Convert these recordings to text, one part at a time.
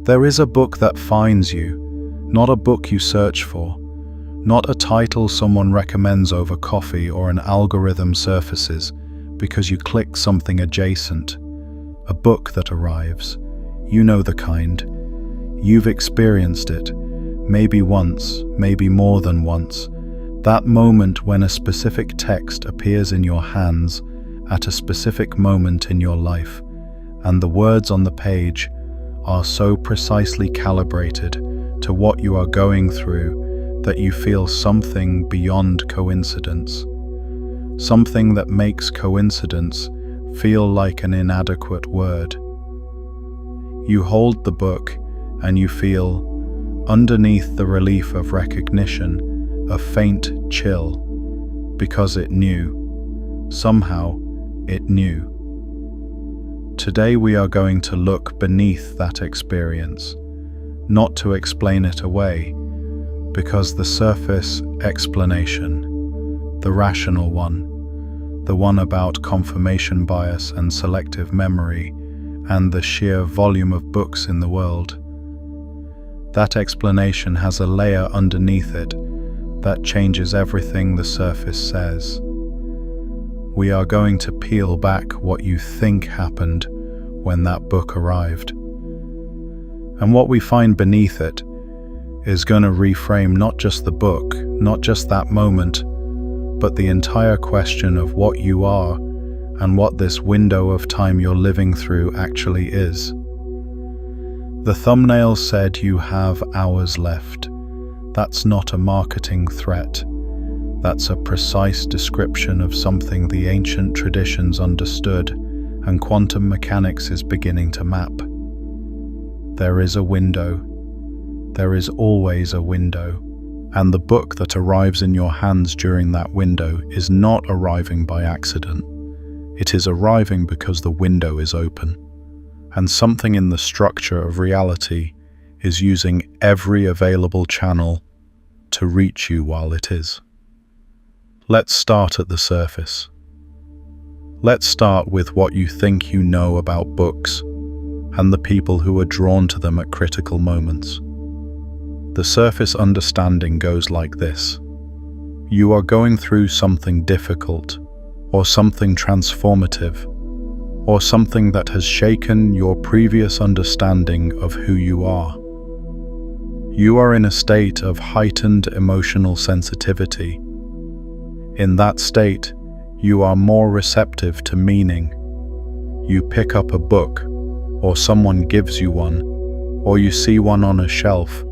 There is a book that finds you, not a book you search for, not a title someone recommends over coffee or an algorithm surfaces because you click something adjacent. A book that arrives. You know the kind. You've experienced it, maybe once, maybe more than once. That moment when a specific text appears in your hands at a specific moment in your life, and the words on the page are so precisely calibrated to what you are going through that you feel something beyond coincidence. Something that makes coincidence feel like an inadequate word. You hold the book and you feel, underneath the relief of recognition, a faint chill, because it knew. Somehow, it knew. Today we are going to look beneath that experience, not to explain it away, because the surface explanation, the rational one, the one about confirmation bias and selective memory, and the sheer volume of books in the world, that explanation has a layer underneath it that changes everything the surface says. We are going to peel back what you think happened when that book arrived. And what we find beneath it is going to reframe not just the book, not just that moment, but the entire question of what you are and what this window of time you're living through actually is. The thumbnail said you have hours left. That's not a marketing threat. That's a precise description of something the ancient traditions understood and quantum mechanics is beginning to map. There is a window. There is always a window. And the book that arrives in your hands during that window is not arriving by accident. It is arriving because the window is open. And something in the structure of reality is using every available channel to reach you while it is. Let's start at the surface. Let's start with what you think you know about books and the people who are drawn to them at critical moments. The surface understanding goes like this. You are going through something difficult, or something transformative, or something that has shaken your previous understanding of who you are. You are in a state of heightened emotional sensitivity. In that state, you are more receptive to meaning. You pick up a book, or someone gives you one, or you see one on a shelf,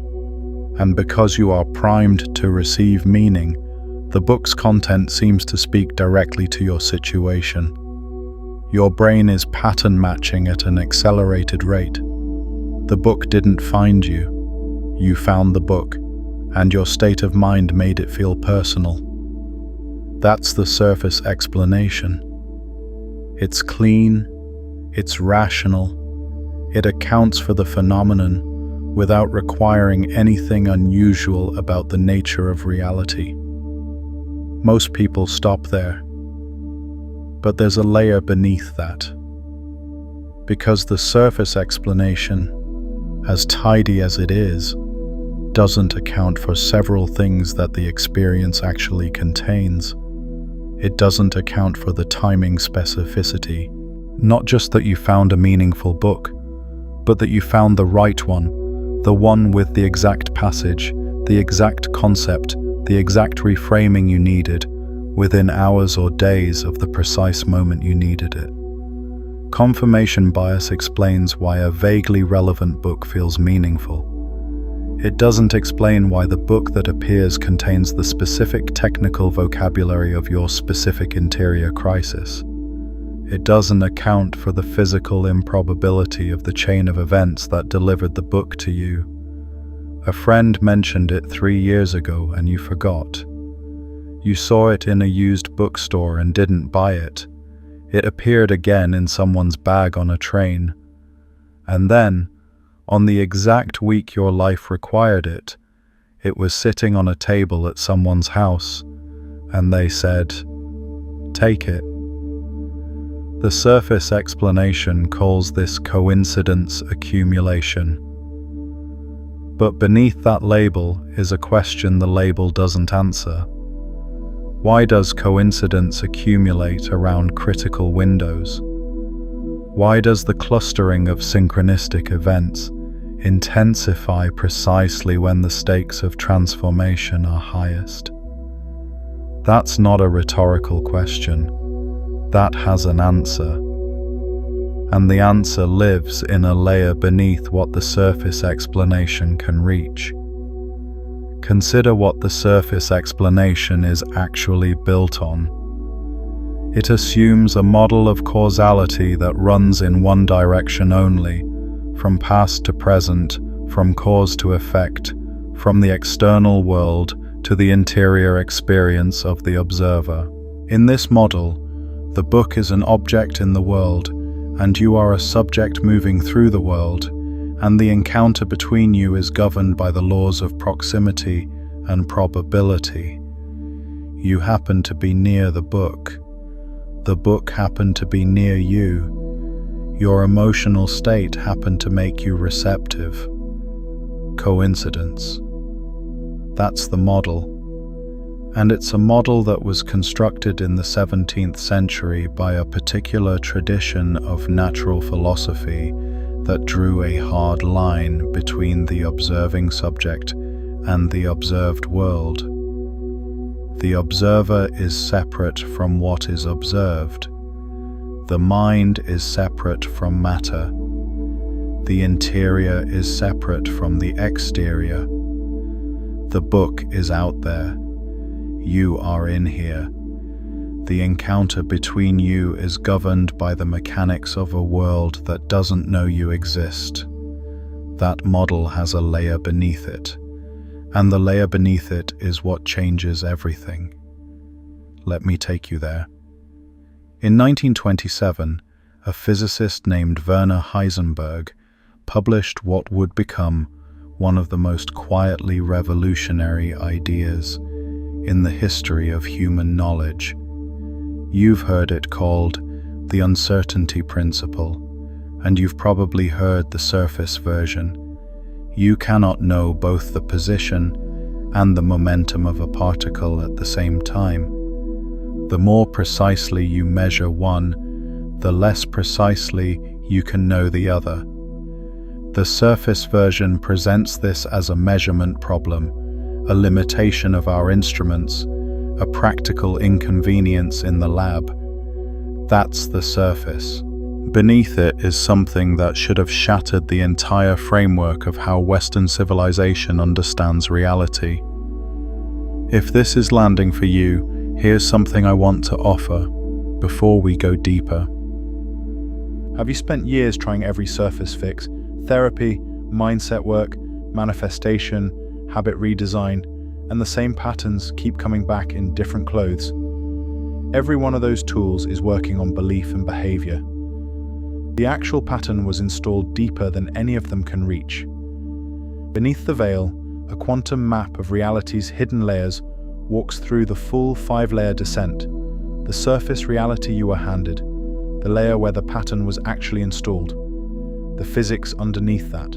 and because you are primed to receive meaning, the book's content seems to speak directly to your situation. Your brain is pattern matching at an accelerated rate. The book didn't find you. You found the book, and your state of mind made it feel personal. That's the surface explanation. It's clean, it's rational, it accounts for the phenomenon without requiring anything unusual about the nature of reality. Most people stop there. But there's a layer beneath that. Because the surface explanation, as tidy as it is, doesn't account for several things that the experience actually contains. It doesn't account for the timing specificity. Not just that you found a meaningful book, but that you found the right one, the one with the exact passage, the exact concept, the exact reframing you needed, within hours or days of the precise moment you needed it. Confirmation bias explains why a vaguely relevant book feels meaningful. It doesn't explain why the book that appears contains the specific technical vocabulary of your specific interior crisis. It doesn't account for the physical improbability of the chain of events that delivered the book to you. A friend mentioned it 3 years ago and you forgot. You saw it in a used bookstore and didn't buy it. It appeared again in someone's bag on a train. And then, on the exact week your life required it, it was sitting on a table at someone's house, and they said, "Take it." The surface explanation calls this coincidence accumulation. But beneath that label is a question the label doesn't answer. Why does coincidence accumulate around critical windows? Why does the clustering of synchronistic events intensify precisely when the stakes of transformation are highest? That's not a rhetorical question. That has an answer. And the answer lives in a layer beneath what the surface explanation can reach. Consider what the surface explanation is actually built on. It assumes a model of causality that runs in one direction only, from past to present, from cause to effect, from the external world to the interior experience of the observer. In this model, the book is an object in the world, and you are a subject moving through the world, and the encounter between you is governed by the laws of proximity and probability. You happen to be near the book. The book happened to be near you. Your emotional state happened to make you receptive. Coincidence. That's the model. And it's a model that was constructed in the 17th century by a particular tradition of natural philosophy that drew a hard line between the observing subject and the observed world. The observer is separate from what is observed. The mind is separate from matter. The interior is separate from the exterior. The book is out there. You are in here. The encounter between you is governed by the mechanics of a world that doesn't know you exist. That model has a layer beneath it, and the layer beneath it is what changes everything. Let me take you there. In 1927, a physicist named Werner Heisenberg published what would become one of the most quietly revolutionary ideas in the history of human knowledge. You've heard it called the uncertainty principle, and you've probably heard the surface version. You cannot know both the position and the momentum of a particle at the same time. The more precisely you measure one, the less precisely you can know the other. The surface version presents this as a measurement problem, a limitation of our instruments, a practical inconvenience in the lab. That's the surface. Beneath it is something that should have shattered the entire framework of how Western civilization understands reality. If this is landing for you, here's something I want to offer before we go deeper. Have you spent years trying every surface fix? Therapy, mindset work, manifestation, habit redesign, and the same patterns keep coming back in different clothes. Every one of those tools is working on belief and behavior. The actual pattern was installed deeper than any of them can reach. Beneath the veil, a quantum map of reality's hidden layers walks through the full 5-layer descent. The surface reality you were handed, the layer where the pattern was actually installed, the physics underneath that,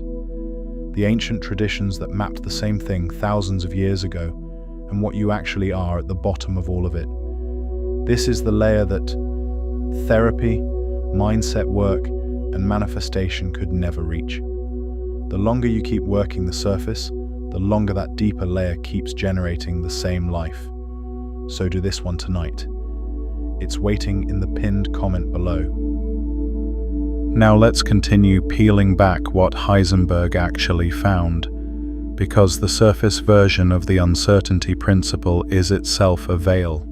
the ancient traditions that mapped the same thing thousands of years ago, and what you actually are at the bottom of all of it. This is the layer that therapy, mindset work, and manifestation could never reach. The longer you keep working the surface, the longer that deeper layer keeps generating the same life. So do this one tonight. It's waiting in the pinned comment below. Now let's continue peeling back what Heisenberg actually found, because the surface version of the uncertainty principle is itself a veil.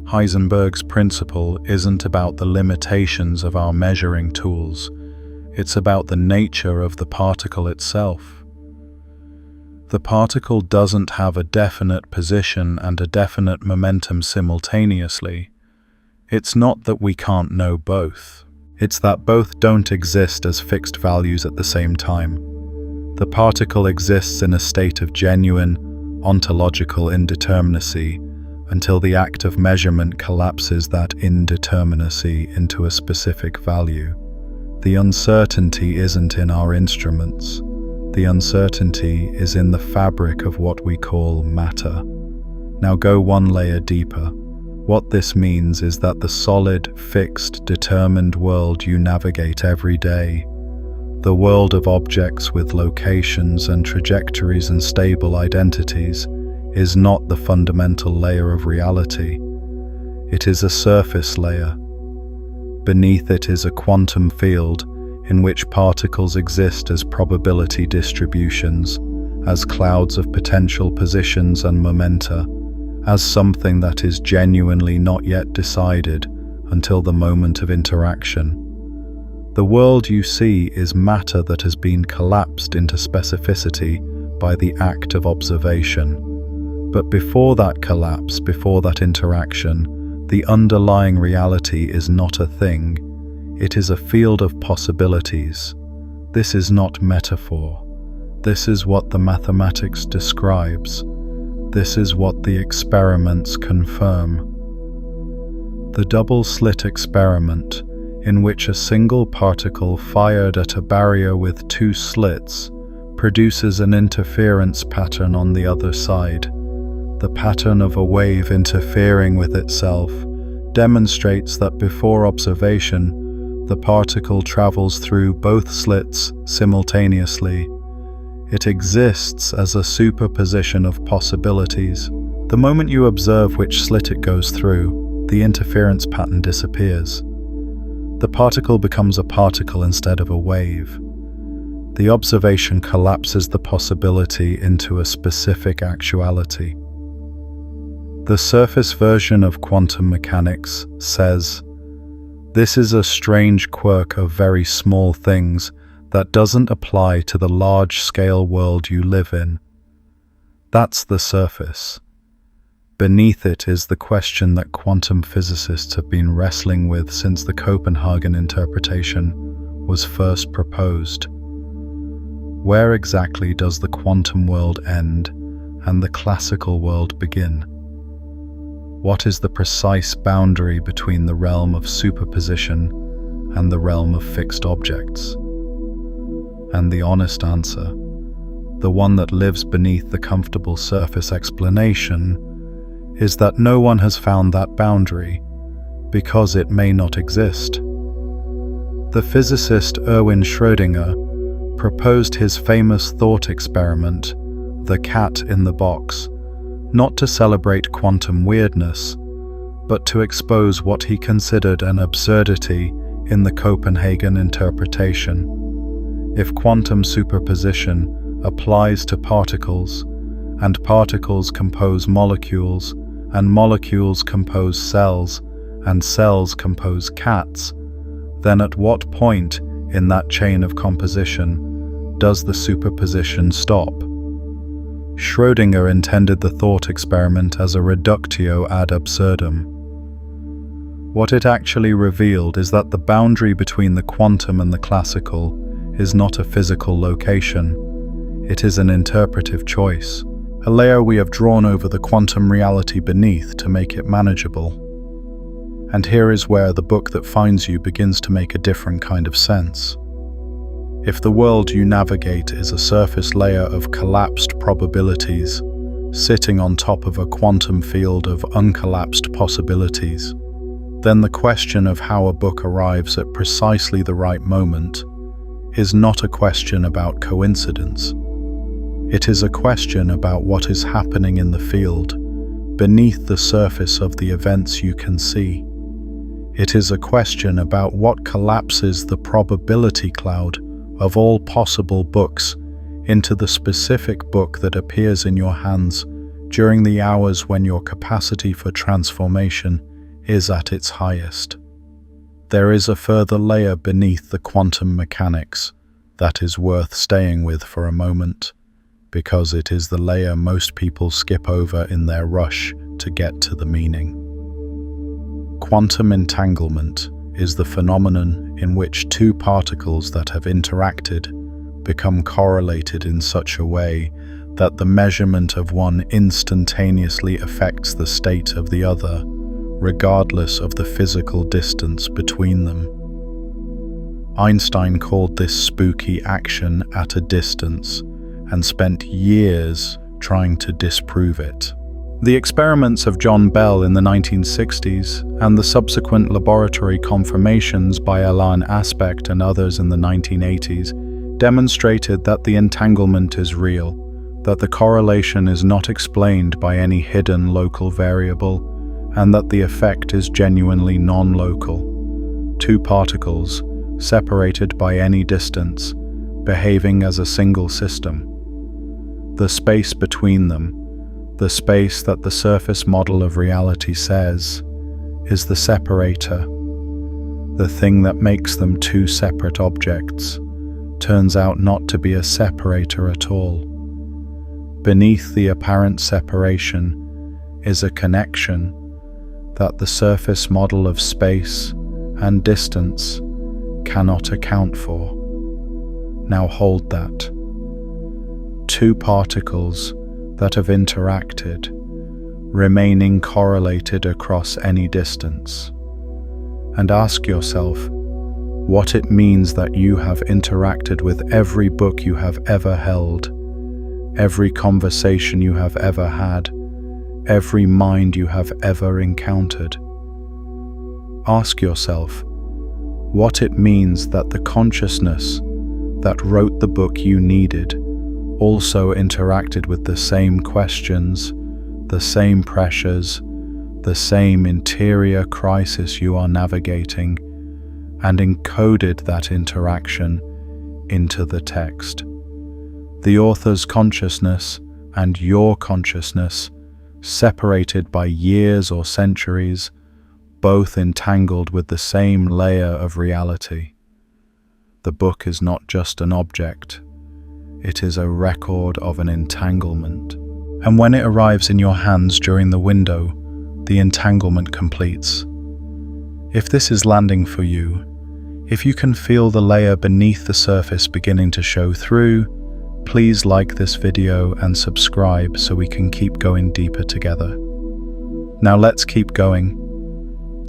Heisenberg's principle isn't about the limitations of our measuring tools, it's about the nature of the particle itself. The particle doesn't have a definite position and a definite momentum simultaneously. It's not that we can't know both. It's that both don't exist as fixed values at the same time. The particle exists in a state of genuine, ontological indeterminacy until the act of measurement collapses that indeterminacy into a specific value. The uncertainty isn't in our instruments. The uncertainty is in the fabric of what we call matter. Now go one layer deeper. What this means is that the solid, fixed, determined world you navigate every day, the world of objects with locations and trajectories and stable identities, is not the fundamental layer of reality. It is a surface layer. Beneath it is a quantum field in which particles exist as probability distributions, as clouds of potential positions and momenta, as something that is genuinely not yet decided until the moment of interaction. The world you see is matter that has been collapsed into specificity by the act of observation. But before that collapse, before that interaction, the underlying reality is not a thing. It is a field of possibilities. This is not metaphor. This is what the mathematics describes. This is what the experiments confirm. The double-slit experiment, in which a single particle fired at a barrier with two slits, produces an interference pattern on the other side. The pattern of a wave interfering with itself demonstrates that before observation, the particle travels through both slits simultaneously. It exists as a superposition of possibilities. The moment you observe which slit it goes through, the interference pattern disappears. The particle becomes a particle instead of a wave. The observation collapses the possibility into a specific actuality. The surface version of quantum mechanics says, "This is a strange quirk of very small things that doesn't apply to the large-scale world you live in." That's the surface. Beneath it is the question that quantum physicists have been wrestling with since the Copenhagen interpretation was first proposed. Where exactly does the quantum world end and the classical world begin? What is the precise boundary between the realm of superposition and the realm of fixed objects? And the honest answer, the one that lives beneath the comfortable surface explanation, is that no one has found that boundary, because it may not exist. The physicist Erwin Schrödinger proposed his famous thought experiment, the cat in the box, not to celebrate quantum weirdness, but to expose what he considered an absurdity in the Copenhagen interpretation. If quantum superposition applies to particles, and particles compose molecules, and molecules compose cells, and cells compose cats, then at what point in that chain of composition does the superposition stop? Schrödinger intended the thought experiment as a reductio ad absurdum. What it actually revealed is that the boundary between the quantum and the classical is not a physical location. It is an interpretive choice, a layer we have drawn over the quantum reality beneath to make it manageable. And here is where the book that finds you begins to make a different kind of sense. If the world you navigate is a surface layer of collapsed probabilities, sitting on top of a quantum field of uncollapsed possibilities, then the question of how a book arrives at precisely the right moment is not a question about coincidence. It is a question about what is happening in the field, beneath the surface of the events you can see. It is a question about what collapses the probability cloud of all possible books into the specific book that appears in your hands during the hours when your capacity for transformation is at its highest. There is a further layer beneath the quantum mechanics that is worth staying with for a moment, because it is the layer most people skip over in their rush to get to the meaning. Quantum entanglement is the phenomenon in which two particles that have interacted become correlated in such a way that the measurement of one instantaneously affects the state of the other, regardless of the physical distance between them. Einstein called this spooky action at a distance and spent years trying to disprove it. The experiments of John Bell in the 1960s and the subsequent laboratory confirmations by Alain Aspect and others in the 1980s demonstrated that the entanglement is real, that the correlation is not explained by any hidden local variable, and that the effect is genuinely non-local. Two particles, separated by any distance, behaving as a single system. The space between them, the space that the surface model of reality says, is the separator. The thing that makes them two separate objects turns out not to be a separator at all. Beneath the apparent separation is a connection that the surface model of space and distance cannot account for. Now hold that. Two particles that have interacted, remaining correlated across any distance. And ask yourself what it means that you have interacted with every book you have ever held, every conversation you have ever had, every mind you have ever encountered. Ask yourself what it means that the consciousness that wrote the book you needed also interacted with the same questions, the same pressures, the same interior crisis you are navigating, and encoded that interaction into the text. The author's consciousness and your consciousness, separated by years or centuries, both entangled with the same layer of reality. The book is not just an object. It is a record of an entanglement. And when it arrives in your hands during the window, the entanglement completes. If this is landing for you, if you can feel the layer beneath the surface beginning to show through, please like this video and subscribe so we can keep going deeper together. Now let's keep going.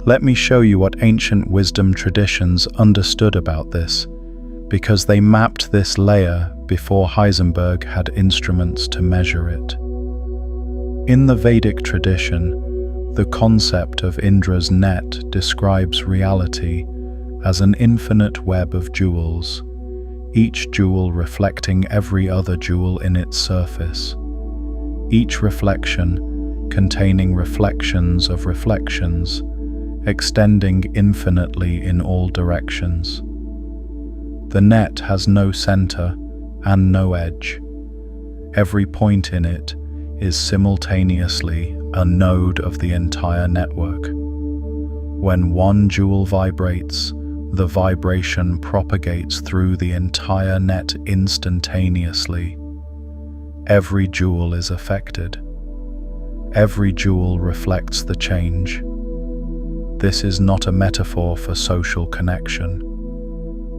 Let me show you what ancient wisdom traditions understood about this, because they mapped this layer before Heisenberg had instruments to measure it. In the Vedic tradition, the concept of Indra's net describes reality as an infinite web of jewels, each jewel reflecting every other jewel in its surface, each reflection containing reflections of reflections, extending infinitely in all directions. The net has no center and no edge. Every point in it is simultaneously a node of the entire network. When one jewel vibrates, the vibration propagates through the entire net instantaneously. Every jewel is affected. Every jewel reflects the change. This is not a metaphor for social connection.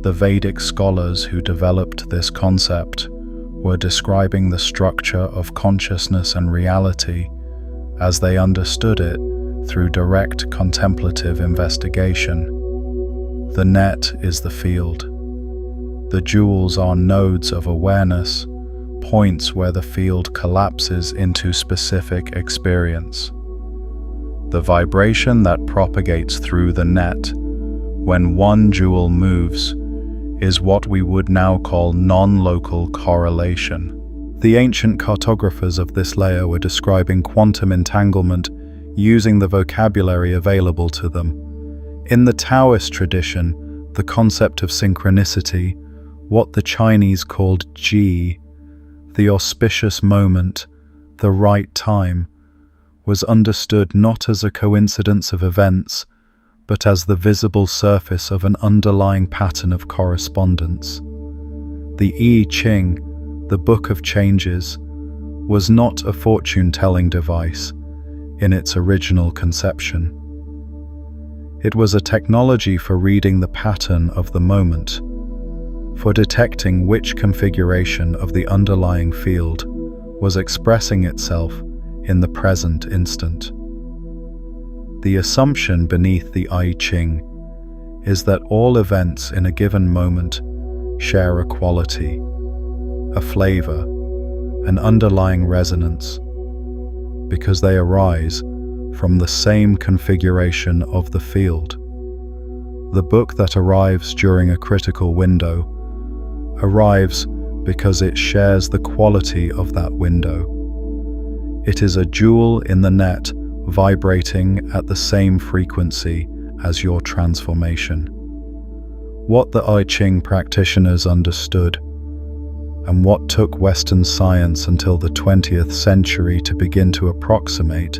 The Vedic scholars who developed this concept were describing the structure of consciousness and reality as they understood it through direct contemplative investigation. The net is the field. The jewels are nodes of awareness, points where the field collapses into specific experience. The vibration that propagates through the net when one jewel moves is what we would now call non-local correlation. The ancient cartographers of this layer were describing quantum entanglement using the vocabulary available to them. In the Taoist tradition, the concept of synchronicity, what the Chinese called Ji, the auspicious moment, the right time, was understood not as a coincidence of events, but as the visible surface of an underlying pattern of correspondence. The I Ching, the Book of Changes, was not a fortune-telling device in its original conception. It was a technology for reading the pattern of the moment, for detecting which configuration of the underlying field was expressing itself in the present instant. The assumption beneath the I Ching is that all events in a given moment share a quality, a flavor, an underlying resonance, because they arise from the same configuration of the field. The book that arrives during a critical window arrives because it shares the quality of that window. It is a jewel in the net vibrating at the same frequency as your transformation. What the I Ching practitioners understood, and what took Western science until the 20th century to begin to approximate,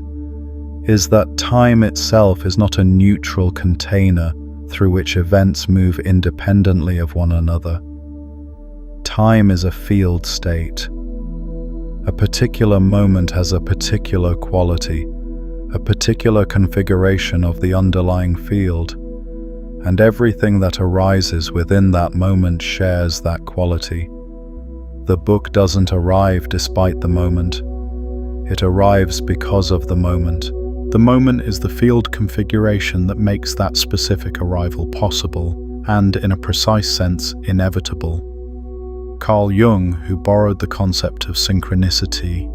is that time itself is not a neutral container through which events move independently of one another. Time is a field state. A particular moment has a particular quality, a particular configuration of the underlying field, and everything that arises within that moment shares that quality. The book doesn't arrive despite the moment. It arrives because of the moment. The moment is the field configuration that makes that specific arrival possible, and in a precise sense, inevitable. Carl Jung, who borrowed the concept of synchronicity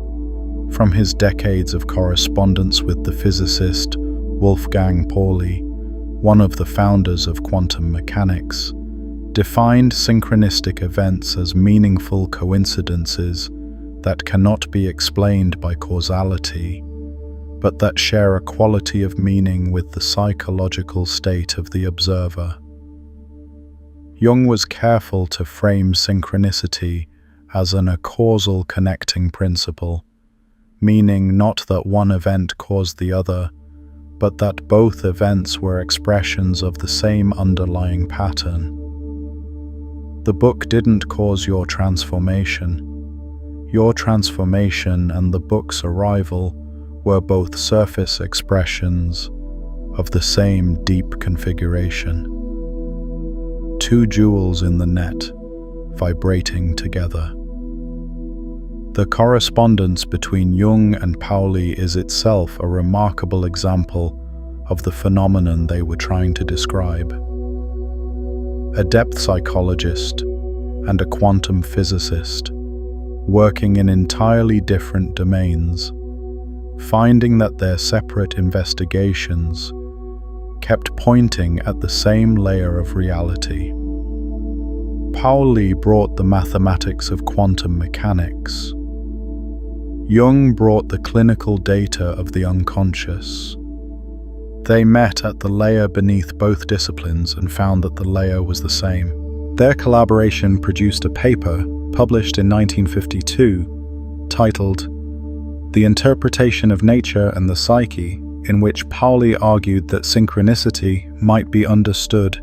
from his decades of correspondence with the physicist Wolfgang Pauli, one of the founders of quantum mechanics, defined synchronistic events as meaningful coincidences that cannot be explained by causality, but that share a quality of meaning with the psychological state of the observer. Jung was careful to frame synchronicity as an acausal connecting principle, meaning not that one event caused the other, but that both events were expressions of the same underlying pattern. The book didn't cause your transformation. Your transformation and the book's arrival were both surface expressions of the same deep configuration. Two jewels in the net, vibrating together. The correspondence between Jung and Pauli is itself a remarkable example of the phenomenon they were trying to describe. A depth psychologist and a quantum physicist, working in entirely different domains, finding that their separate investigations kept pointing at the same layer of reality. Pauli brought the mathematics of quantum mechanics. Jung brought the clinical data of the unconscious. They met at the layer beneath both disciplines and found that the layer was the same. Their collaboration produced a paper published in 1952 titled The Interpretation of Nature and the Psyche, in which Pauli argued that synchronicity might be understood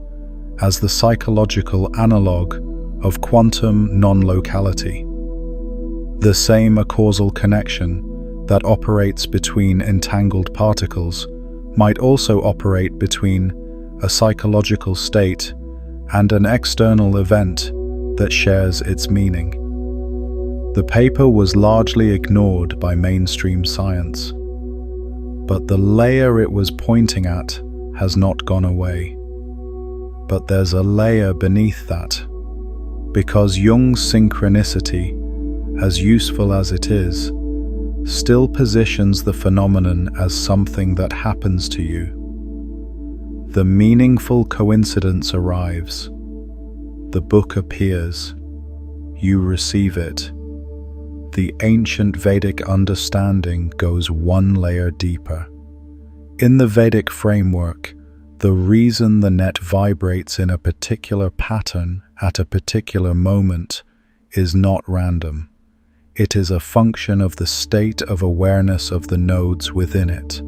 as the psychological analog of quantum non-locality. The same acausal connection that operates between entangled particles might also operate between a psychological state and an external event that shares its meaning. The paper was largely ignored by mainstream science, but the layer it was pointing at has not gone away. But there's a layer beneath that, because Jung's synchronicity, as useful as it is, still positions the phenomenon as something that happens to you. The meaningful coincidence arrives. The book appears. You receive it. The ancient Vedic understanding goes one layer deeper. In the Vedic framework, the reason the net vibrates in a particular pattern at a particular moment is not random. It is a function of the state of awareness of the nodes within it.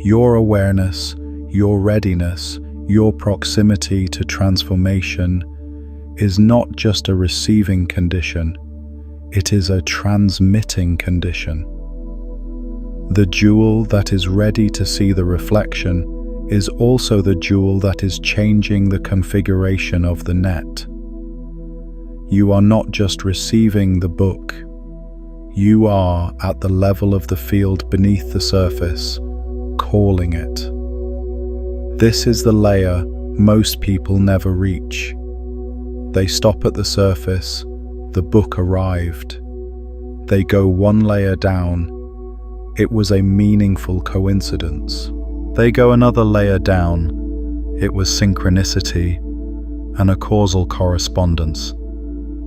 Your awareness, your readiness, your proximity to transformation is not just a receiving condition, it is a transmitting condition. The jewel that is ready to see the reflection is also the jewel that is changing the configuration of the net. You are not just receiving the book. You are, at the level of the field beneath the surface, calling it. This is the layer most people never reach. They stop at the surface, the book arrived. They go one layer down, it was a meaningful coincidence. They go another layer down, it was synchronicity and a causal correspondence.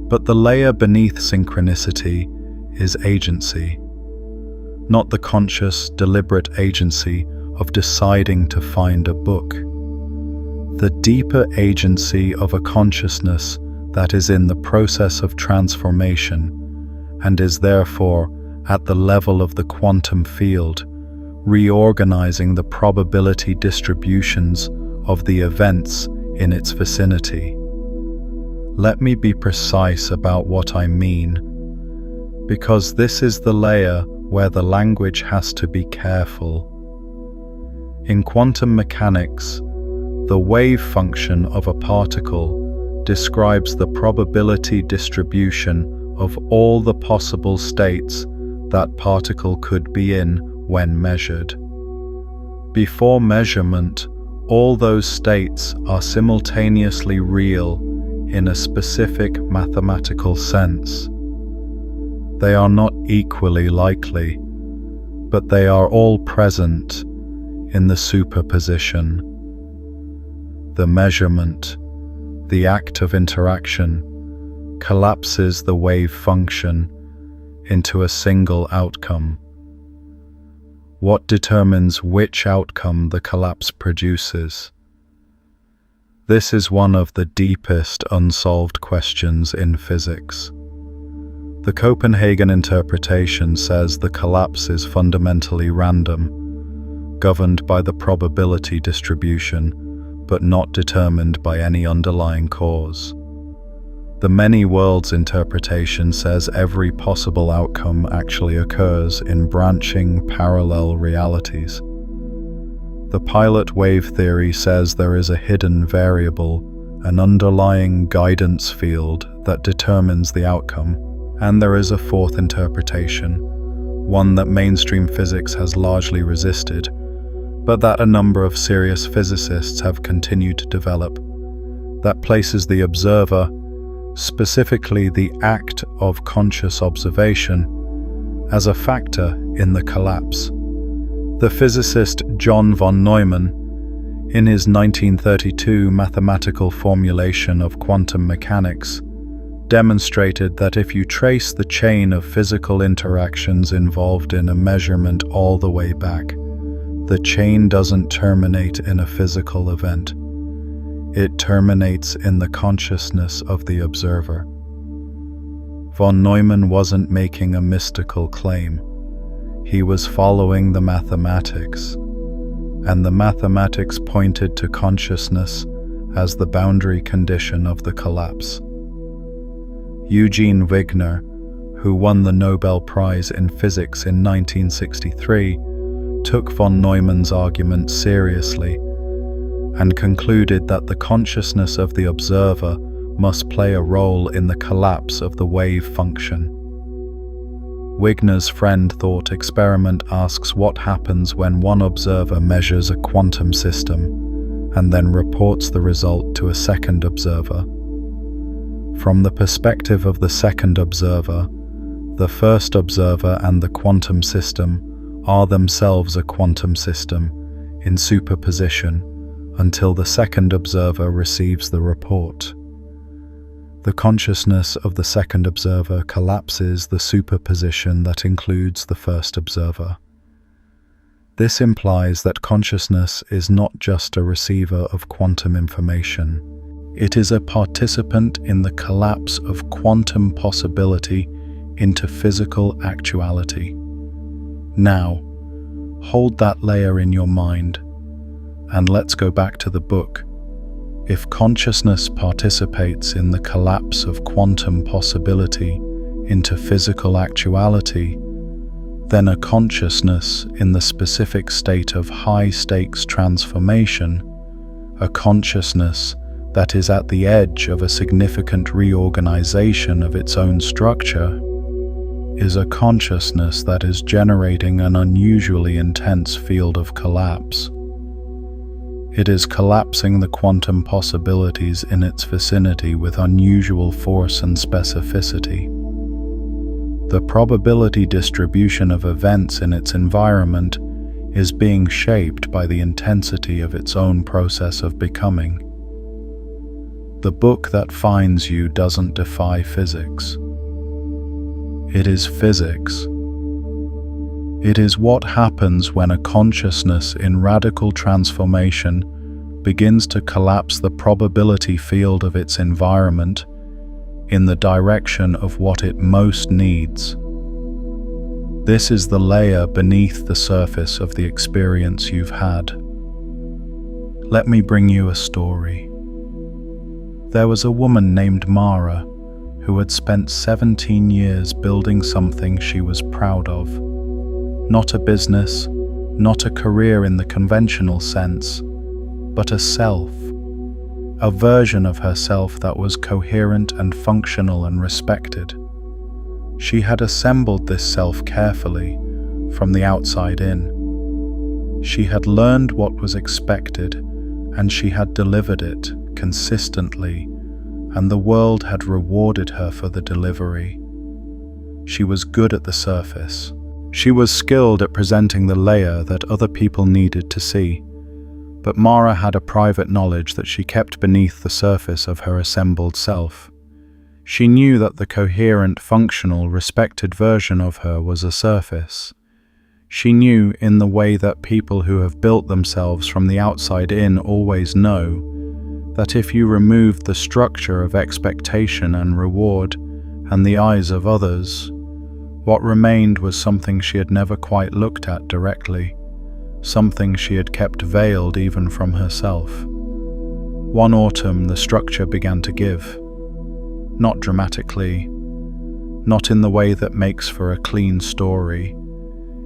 But the layer beneath synchronicity is agency, not the conscious, deliberate agency of deciding to find a book. The deeper agency of a consciousness that is in the process of transformation and is therefore at the level of the quantum field, reorganizing the probability distributions of the events in its vicinity. Let me be precise about what I mean, because this is the layer where the language has to be careful. In quantum mechanics, the wave function of a particle describes the probability distribution of all the possible states that particle could be in when measured. Before measurement, all those states are simultaneously real in a specific mathematical sense. They are not equally likely, but they are all present in the superposition. The measurement, the act of interaction, collapses the wave function into a single outcome. What determines which outcome the collapse produces? This is one of the deepest unsolved questions in physics. The Copenhagen interpretation says the collapse is fundamentally random, governed by the probability distribution, but not determined by any underlying cause. The many worlds interpretation says every possible outcome actually occurs in branching parallel realities. The pilot wave theory says there is a hidden variable, an underlying guidance field that determines the outcome. And there is a fourth interpretation, one that mainstream physics has largely resisted, but that a number of serious physicists have continued to develop, that places the observer, specifically the act of conscious observation, as a factor in the collapse. The physicist John von Neumann, in his 1932 mathematical formulation of quantum mechanics, demonstrated that if you trace the chain of physical interactions involved in a measurement all the way back, the chain doesn't terminate in a physical event. It terminates in the consciousness of the observer. Von Neumann wasn't making a mystical claim. He was following the mathematics, and the mathematics pointed to consciousness as the boundary condition of the collapse. Eugene Wigner, who won the Nobel Prize in Physics in 1963, took von Neumann's argument seriously and concluded that the consciousness of the observer must play a role in the collapse of the wave function. Wigner's friend thought experiment asks what happens when one observer measures a quantum system and then reports the result to a second observer. From the perspective of the second observer, the first observer and the quantum system are themselves a quantum system in superposition until the second observer receives the report. The consciousness of the second observer collapses the superposition that includes the first observer. This implies that consciousness is not just a receiver of quantum information. It is a participant in the collapse of quantum possibility into physical actuality. Now, hold that layer in your mind, and let's go back to the book. If consciousness participates in the collapse of quantum possibility into physical actuality, then a consciousness in the specific state of high-stakes transformation, a consciousness that is at the edge of a significant reorganization of its own structure, is a consciousness that is generating an unusually intense field of collapse. It is collapsing the quantum possibilities in its vicinity with unusual force and specificity. The probability distribution of events in its environment is being shaped by the intensity of its own process of becoming. The book that finds you doesn't defy physics. It is physics. It is what happens when a consciousness in radical transformation begins to collapse the probability field of its environment in the direction of what it most needs. This is the layer beneath the surface of the experience you've had. Let me bring you a story. There was a woman named Mara who had spent 17 years building something she was proud of. Not a business, not a career in the conventional sense, but a self, a version of herself that was coherent and functional and respected. She had assembled this self carefully, from the outside in. She had learned what was expected, and she had delivered it consistently, and the world had rewarded her for the delivery. She was good at the surface. She was skilled at presenting the layer that other people needed to see, but Mara had a private knowledge that she kept beneath the surface of her assembled self. She knew that the coherent, functional, respected version of her was a surface. She knew, in the way that people who have built themselves from the outside in always know, that if you removed the structure of expectation and reward and the eyes of others, what remained was something she had never quite looked at directly, something she had kept veiled even from herself. One autumn, the structure began to give. Not dramatically, not in the way that makes for a clean story.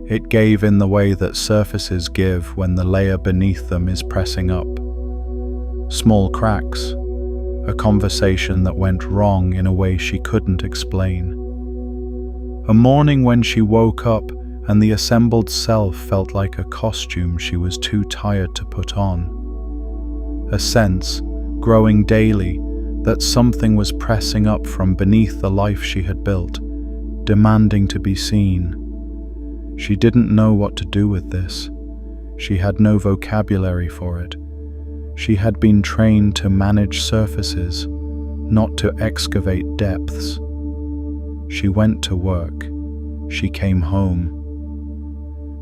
It gave in the way that surfaces give when the layer beneath them is pressing up. Small cracks, a conversation that went wrong in a way she couldn't explain. A morning when she woke up and the assembled self felt like a costume she was too tired to put on. A sense, growing daily, that something was pressing up from beneath the life she had built, demanding to be seen. She didn't know what to do with this. She had no vocabulary for it. She had been trained to manage surfaces, not to excavate depths. She went to work. She came home.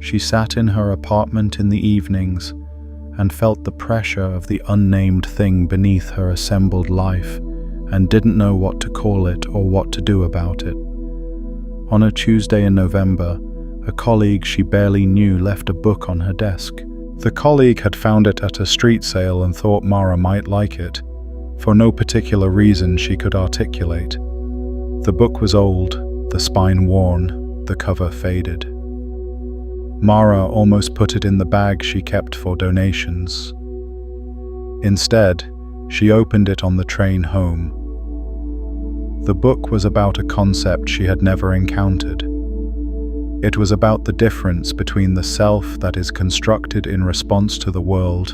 She sat in her apartment in the evenings and felt the pressure of the unnamed thing beneath her assembled life and didn't know what to call it or what to do about it. On a Tuesday in November, a colleague she barely knew left a book on her desk. The colleague had found it at a street sale and thought Mara might like it, for no particular reason she could articulate. The book was old, the spine worn, the cover faded. Mara almost put it in the bag she kept for donations. Instead, she opened it on the train home. The book was about a concept she had never encountered. It was about the difference between the self that is constructed in response to the world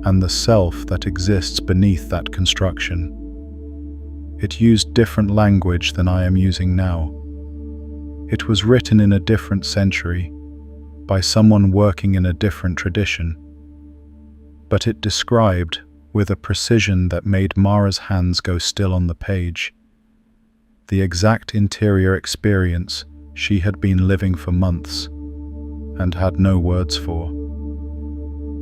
and the self that exists beneath that construction. It used different language than I am using now. It was written in a different century, by someone working in a different tradition. But it described, with a precision that made Mara's hands go still on the page, the exact interior experience she had been living for months and had no words for.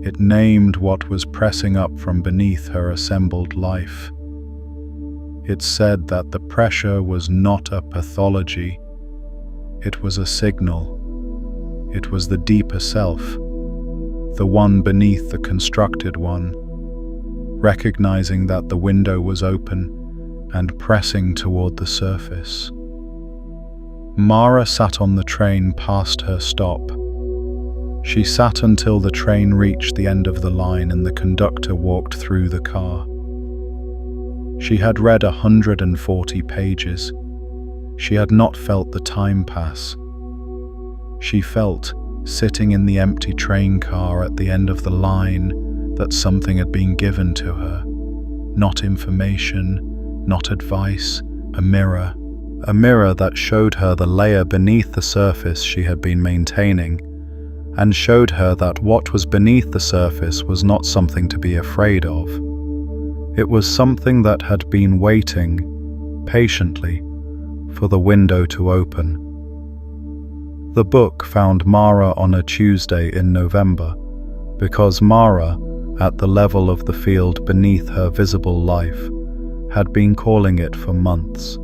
It named what was pressing up from beneath her assembled life. It said that the pressure was not a pathology, it was a signal. It was the deeper self, the one beneath the constructed one, recognizing that the window was open and pressing toward the surface. Mara sat on the train past her stop. She sat until the train reached the end of the line and the conductor walked through the car. She had read 140 pages. She had not felt the time pass. She felt, sitting in the empty train car at the end of the line, that something had been given to her. Not information, not advice, a mirror. A mirror that showed her the layer beneath the surface she had been maintaining, and showed her that what was beneath the surface was not something to be afraid of. It was something that had been waiting, patiently, for the window to open. The book found Mara on a Tuesday in November, because Mara, at the level of the field beneath her visible life, had been calling it for months.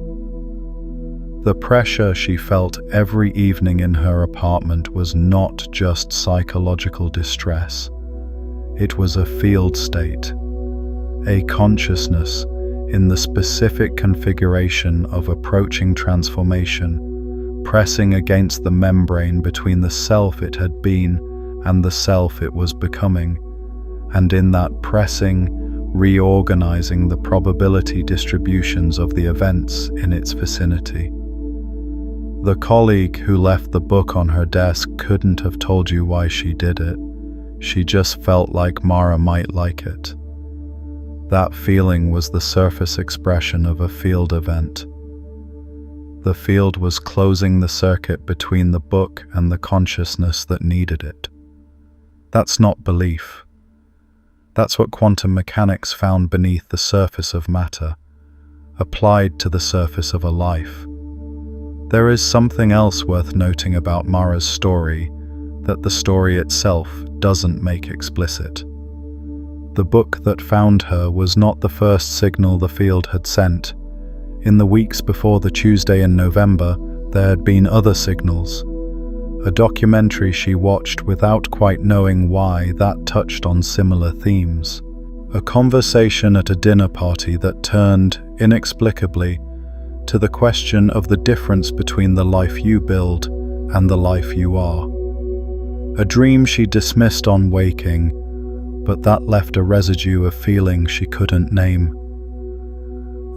The pressure she felt every evening in her apartment was not just psychological distress. It was a field state, a consciousness in the specific configuration of approaching transformation, pressing against the membrane between the self it had been and the self it was becoming, and in that pressing, reorganizing the probability distributions of the events in its vicinity. The colleague who left the book on her desk couldn't have told you why she did it. She just felt like Mara might like it. That feeling was the surface expression of a field event. The field was closing the circuit between the book and the consciousness that needed it. That's not belief. That's what quantum mechanics found beneath the surface of matter, applied to the surface of a life. There is something else worth noting about Mara's story that the story itself doesn't make explicit. The book that found her was not the first signal the field had sent. In the weeks before the Tuesday in November, there had been other signals. A documentary she watched without quite knowing why that touched on similar themes. A conversation at a dinner party that turned, inexplicably, to the question of the difference between the life you build and the life you are. A dream she dismissed on waking, but that left a residue of feeling she couldn't name.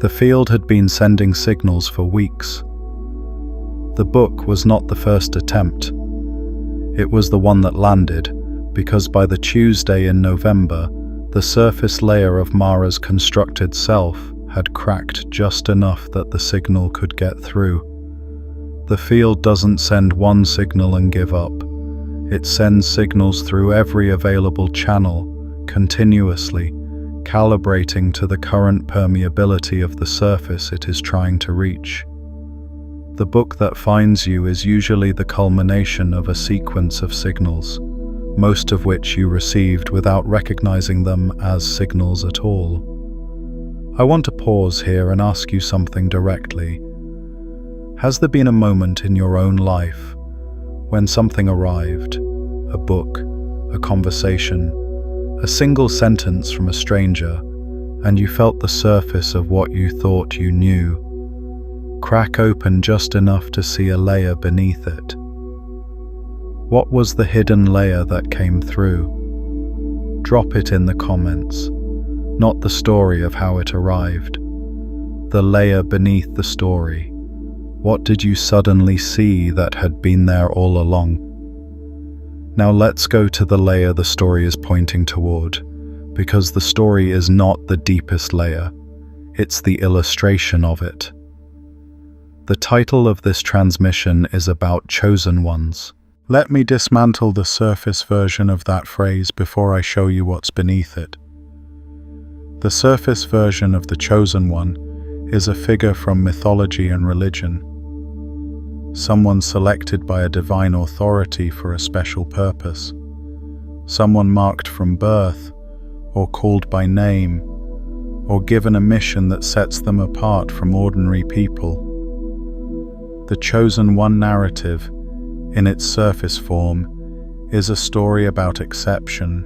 The field had been sending signals for weeks. The book was not the first attempt. It was the one that landed, because by the Tuesday in November, the surface layer of Mara's constructed self had cracked just enough that the signal could get through. The field doesn't send one signal and give up. It sends signals through every available channel, continuously, calibrating to the current permeability of the surface it is trying to reach. The book that finds you is usually the culmination of a sequence of signals, most of which you received without recognizing them as signals at all. I want to pause here and ask you something directly. Has there been a moment in your own life when something arrived, a book, a conversation, a single sentence from a stranger, and you felt the surface of what you thought you knew crack open just enough to see a layer beneath it? What was the hidden layer that came through? Drop it in the comments. Not the story of how it arrived. The layer beneath the story. What did you suddenly see that had been there all along? Now let's go to the layer the story is pointing toward, because the story is not the deepest layer. It's the illustration of it. The title of this transmission is about chosen ones. Let me dismantle the surface version of that phrase before I show you what's beneath it. The surface version of the chosen one is a figure from mythology and religion. Someone selected by a divine authority for a special purpose. Someone marked from birth, or called by name, or given a mission that sets them apart from ordinary people. The chosen one narrative, in its surface form, is a story about exception,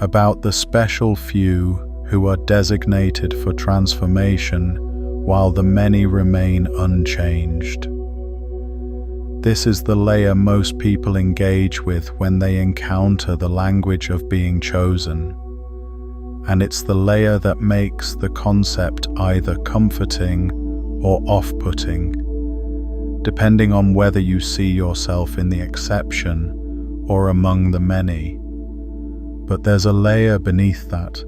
about the special few who are designated for transformation while the many remain unchanged. This is the layer most people engage with when they encounter the language of being chosen, and it's the layer that makes the concept either comforting or off-putting, depending on whether you see yourself in the exception or among the many. But there's a layer beneath that.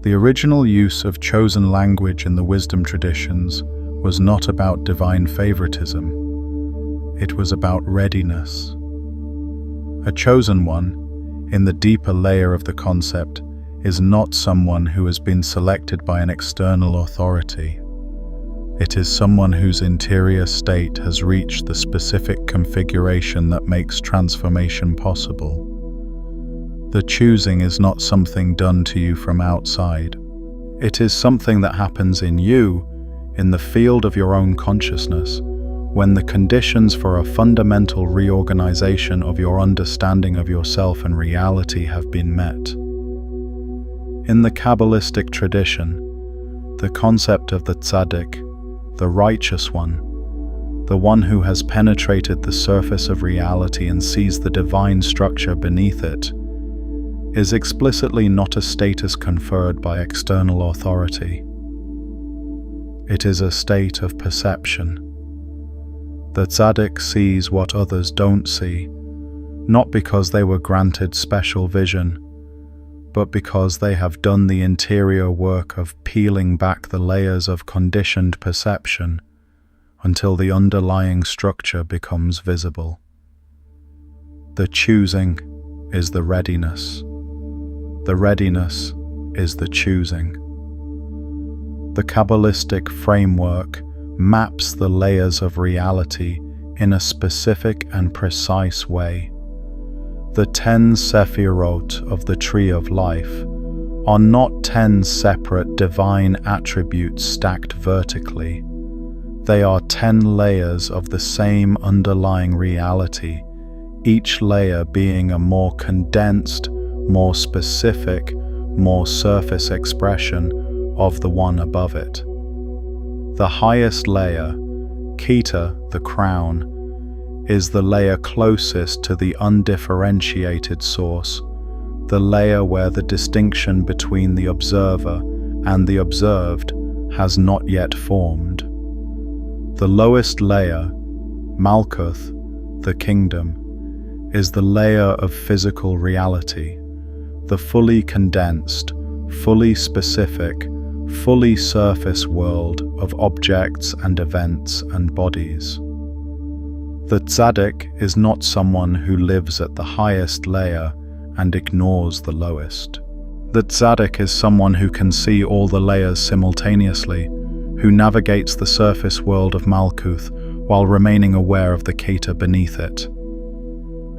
The original use of chosen language in the wisdom traditions was not about divine favoritism. It was about readiness. A chosen one, in the deeper layer of the concept, is not someone who has been selected by an external authority. It is someone whose interior state has reached the specific configuration that makes transformation possible. The choosing is not something done to you from outside. It is something that happens in you, in the field of your own consciousness, when the conditions for a fundamental reorganization of your understanding of yourself and reality have been met. In the Kabbalistic tradition, the concept of the tzaddik, the righteous one, the one who has penetrated the surface of reality and sees the divine structure beneath it, is explicitly not a status conferred by external authority. It is a state of perception. The tzaddik sees what others don't see, not because they were granted special vision, but because they have done the interior work of peeling back the layers of conditioned perception until the underlying structure becomes visible. The choosing is the readiness. The readiness is the choosing. The Kabbalistic framework maps the layers of reality in a specific and precise way. The 10 Sephirot of the Tree of Life are not 10 separate divine attributes stacked vertically. They are 10 layers of the same underlying reality, each layer being a more condensed, more specific, more surface expression of the one above it. The highest layer, Kita, the crown, is the layer closest to the undifferentiated source, the layer where the distinction between the observer and the observed has not yet formed. The lowest layer, Malkuth, the kingdom, is the layer of physical reality, the fully condensed, fully specific, fully surface world of objects and events and bodies. The tzaddik is not someone who lives at the highest layer and ignores the lowest. The tzaddik is someone who can see all the layers simultaneously, who navigates the surface world of Malkuth while remaining aware of the Kita beneath it,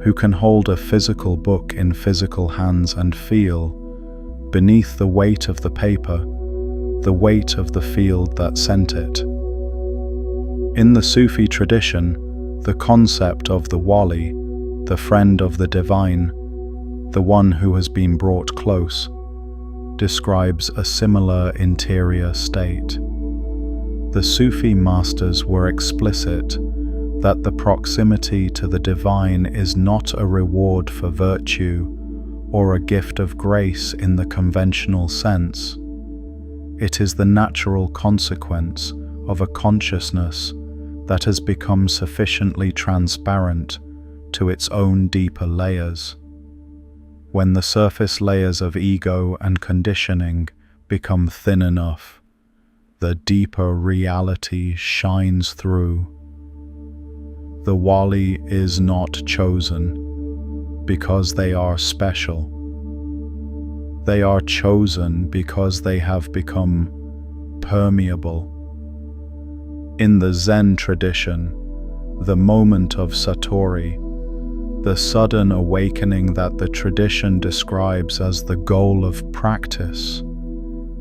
who can hold a physical book in physical hands and feel, beneath the weight of the paper, the weight of the field that sent it. In the Sufi tradition, the concept of the wali, the friend of the divine, the one who has been brought close, describes a similar interior state. The Sufi masters were explicit that the proximity to the divine is not a reward for virtue or a gift of grace in the conventional sense. It is the natural consequence of a consciousness that has become sufficiently transparent to its own deeper layers. When the surface layers of ego and conditioning become thin enough, the deeper reality shines through. The wali is not chosen because they are special. They are chosen because they have become permeable. In the Zen tradition, the moment of Satori, the sudden awakening that the tradition describes as the goal of practice,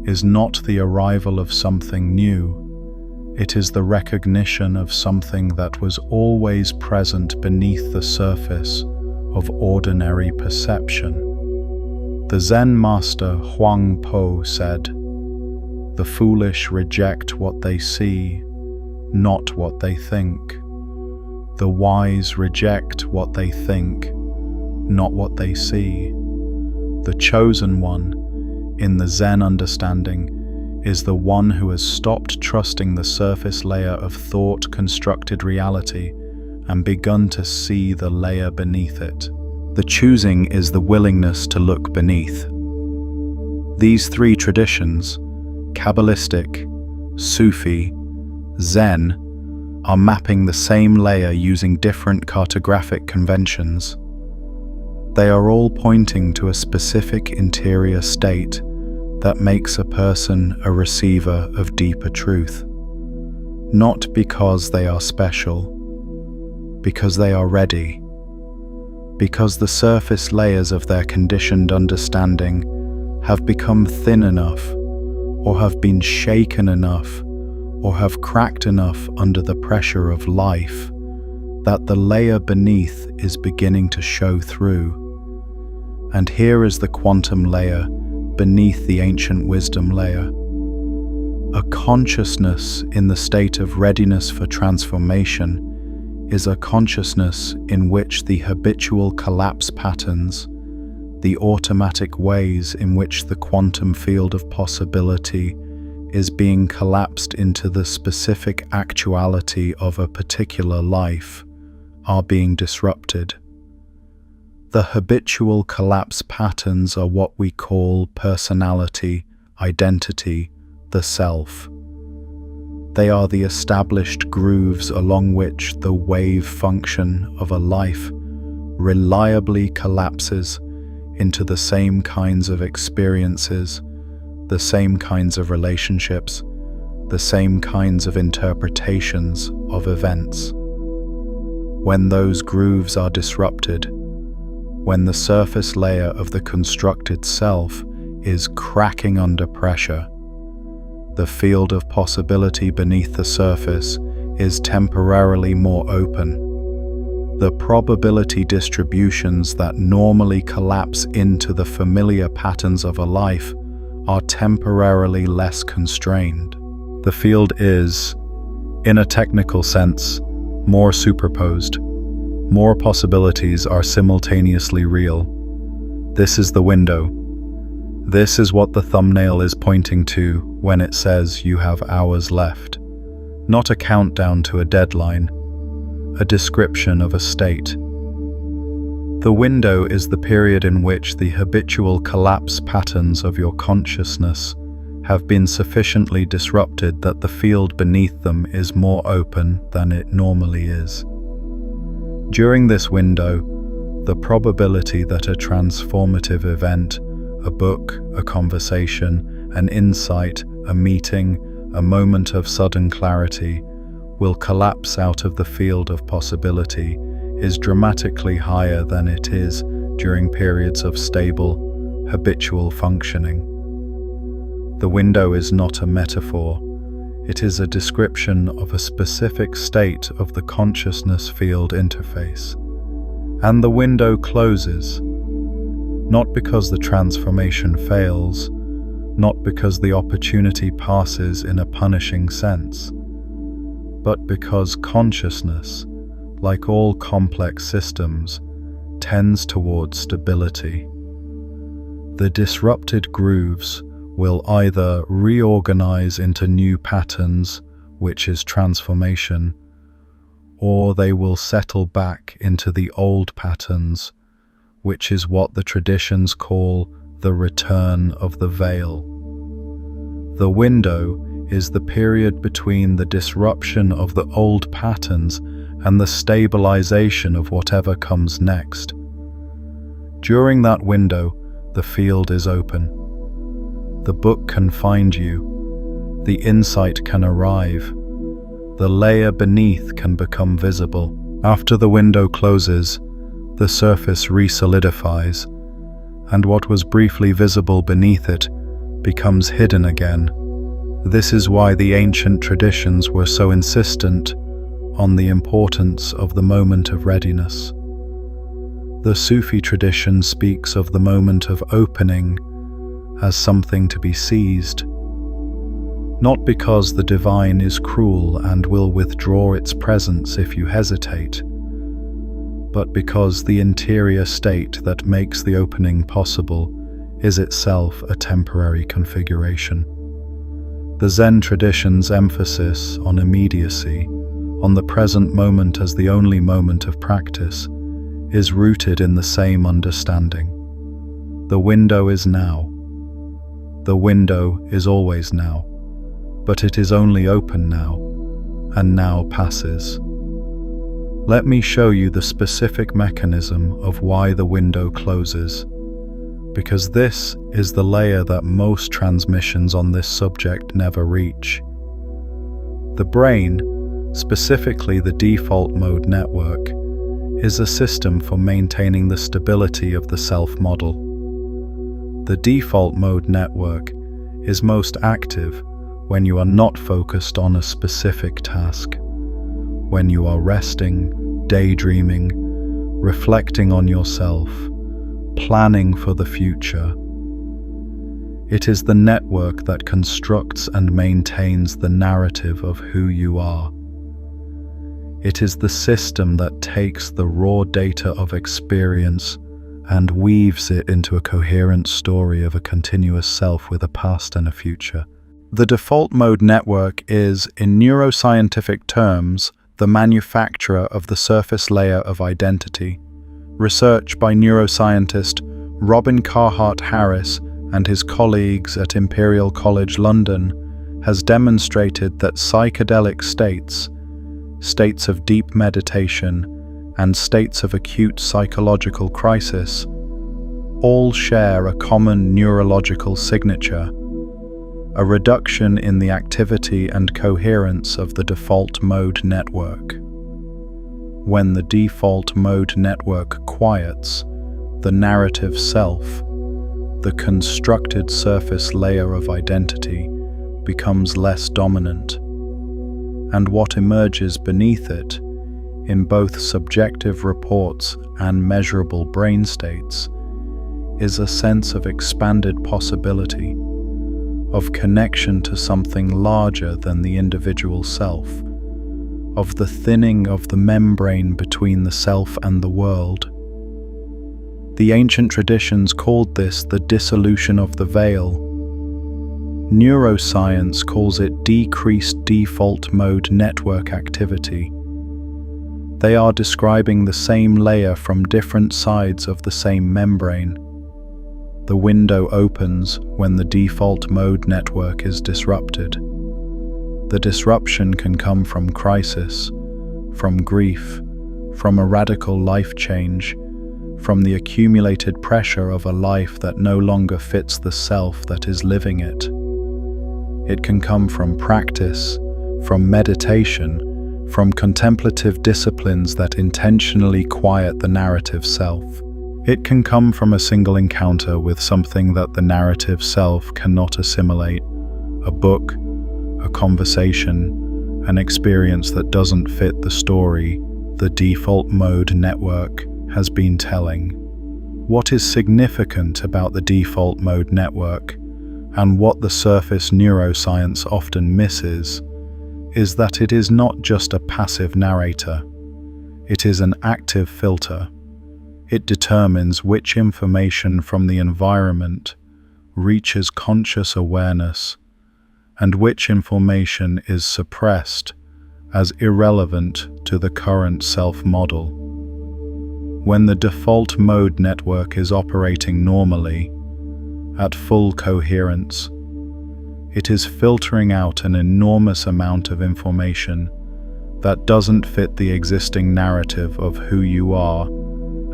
is not the arrival of something new. It is the recognition of something that was always present beneath the surface of ordinary perception. The Zen master Huang Po said, "The foolish reject what they see, not what they think. The wise reject what they think, not what they see." The chosen one, in the Zen understanding, is the one who has stopped trusting the surface layer of thought-constructed reality and begun to see the layer beneath it. The choosing is the willingness to look beneath. These three traditions, Kabbalistic, Sufi, Zen, are mapping the same layer using different cartographic conventions. They are all pointing to a specific interior state that makes a person a receiver of deeper truth. Not because they are special, because they are ready. Because the surface layers of their conditioned understanding have become thin enough, or have been shaken enough, or have cracked enough under the pressure of life, that the layer beneath is beginning to show through. And here is the quantum layer beneath the ancient wisdom layer. A consciousness in the state of readiness for transformation is a consciousness in which the habitual collapse patterns, the automatic ways in which the quantum field of possibility is being collapsed into the specific actuality of a particular life, are being disrupted. The habitual collapse patterns are what we call personality, identity, the self. They are the established grooves along which the wave function of a life reliably collapses into the same kinds of experiences, the same kinds of relationships, the same kinds of interpretations of events. When those grooves are disrupted, when the surface layer of the constructed self is cracking under pressure, the field of possibility beneath the surface is temporarily more open. The probability distributions that normally collapse into the familiar patterns of a life are temporarily less constrained. The field is, in a technical sense, more superposed. More possibilities are simultaneously real. This is the window. This is what the thumbnail is pointing to when it says you have hours left. Not a countdown to a deadline, a description of a state. The window is the period in which the habitual collapse patterns of your consciousness have been sufficiently disrupted that the field beneath them is more open than it normally is. During this window, the probability that a transformative event, a book, a conversation, an insight, a meeting, a moment of sudden clarity, will collapse out of the field of possibility is dramatically higher than it is during periods of stable, habitual functioning. The window is not a metaphor. It is a description of a specific state of the consciousness field interface. And the window closes, not because the transformation fails, not because the opportunity passes in a punishing sense, but because consciousness, like all complex systems, tends towards stability. The disrupted grooves will either reorganize into new patterns, which is transformation, or they will settle back into the old patterns, which is what the traditions call the return of the veil. The window is the period between the disruption of the old patterns and the stabilization of whatever comes next. During that window, the field is open. The book can find you. The insight can arrive. The layer beneath can become visible. After the window closes, the surface re-solidifies, and what was briefly visible beneath it becomes hidden again. This is why the ancient traditions were so insistent on the importance of the moment of readiness. The Sufi tradition speaks of the moment of opening as something to be seized, not because the divine is cruel and will withdraw its presence if you hesitate, but because the interior state that makes the opening possible is itself a temporary configuration. The Zen tradition's emphasis on immediacy, on the present moment as the only moment of practice, is rooted in the same understanding. The window is now. The window is always now, but it is only open now, and now passes. Let me show you the specific mechanism of why the window closes, because this is the layer that most transmissions on this subject never reach. The brain, specifically the default mode network, is a system for maintaining the stability of the self model. The default mode network is most active when you are not focused on a specific task, when you are resting, daydreaming, reflecting on yourself, planning for the future. It is the network that constructs and maintains the narrative of who you are. It is the system that takes the raw data of experience and weaves it into a coherent story of a continuous self with a past and a future. The default mode network is, in neuroscientific terms, the manufacturer of the surface layer of identity. Research by neuroscientist Robin Carhart-Harris and his colleagues at Imperial College London has demonstrated that psychedelic states of deep meditation, and states of acute psychological crisis all share a common neurological signature: a reduction in the activity and coherence of the default mode network. When the default mode network quiets, the narrative self, the constructed surface layer of identity, becomes less dominant, and what emerges beneath it, in both subjective reports and measurable brain states, is a sense of expanded possibility, of connection to something larger than the individual self, of the thinning of the membrane between the self and the world. The ancient traditions called this the dissolution of the veil. Neuroscience calls it decreased default mode network activity. They are describing the same layer from different sides of the same membrane. The window opens when the default mode network is disrupted. The disruption can come from crisis, from grief, from a radical life change, from the accumulated pressure of a life that no longer fits the self that is living it. It can come from practice, from meditation, from contemplative disciplines that intentionally quiet the narrative self. It can come from a single encounter with something that the narrative self cannot assimilate: a book, a conversation, an experience that doesn't fit the story the default mode network has been telling. What is significant about the default mode network, and what the surface neuroscience often misses, is that it is not just a passive narrator. It is an active filter. It determines which information from the environment reaches conscious awareness and which information is suppressed as irrelevant to the current self-model. When the default mode network is operating normally, at full coherence, it is filtering out an enormous amount of information that doesn't fit the existing narrative of who you are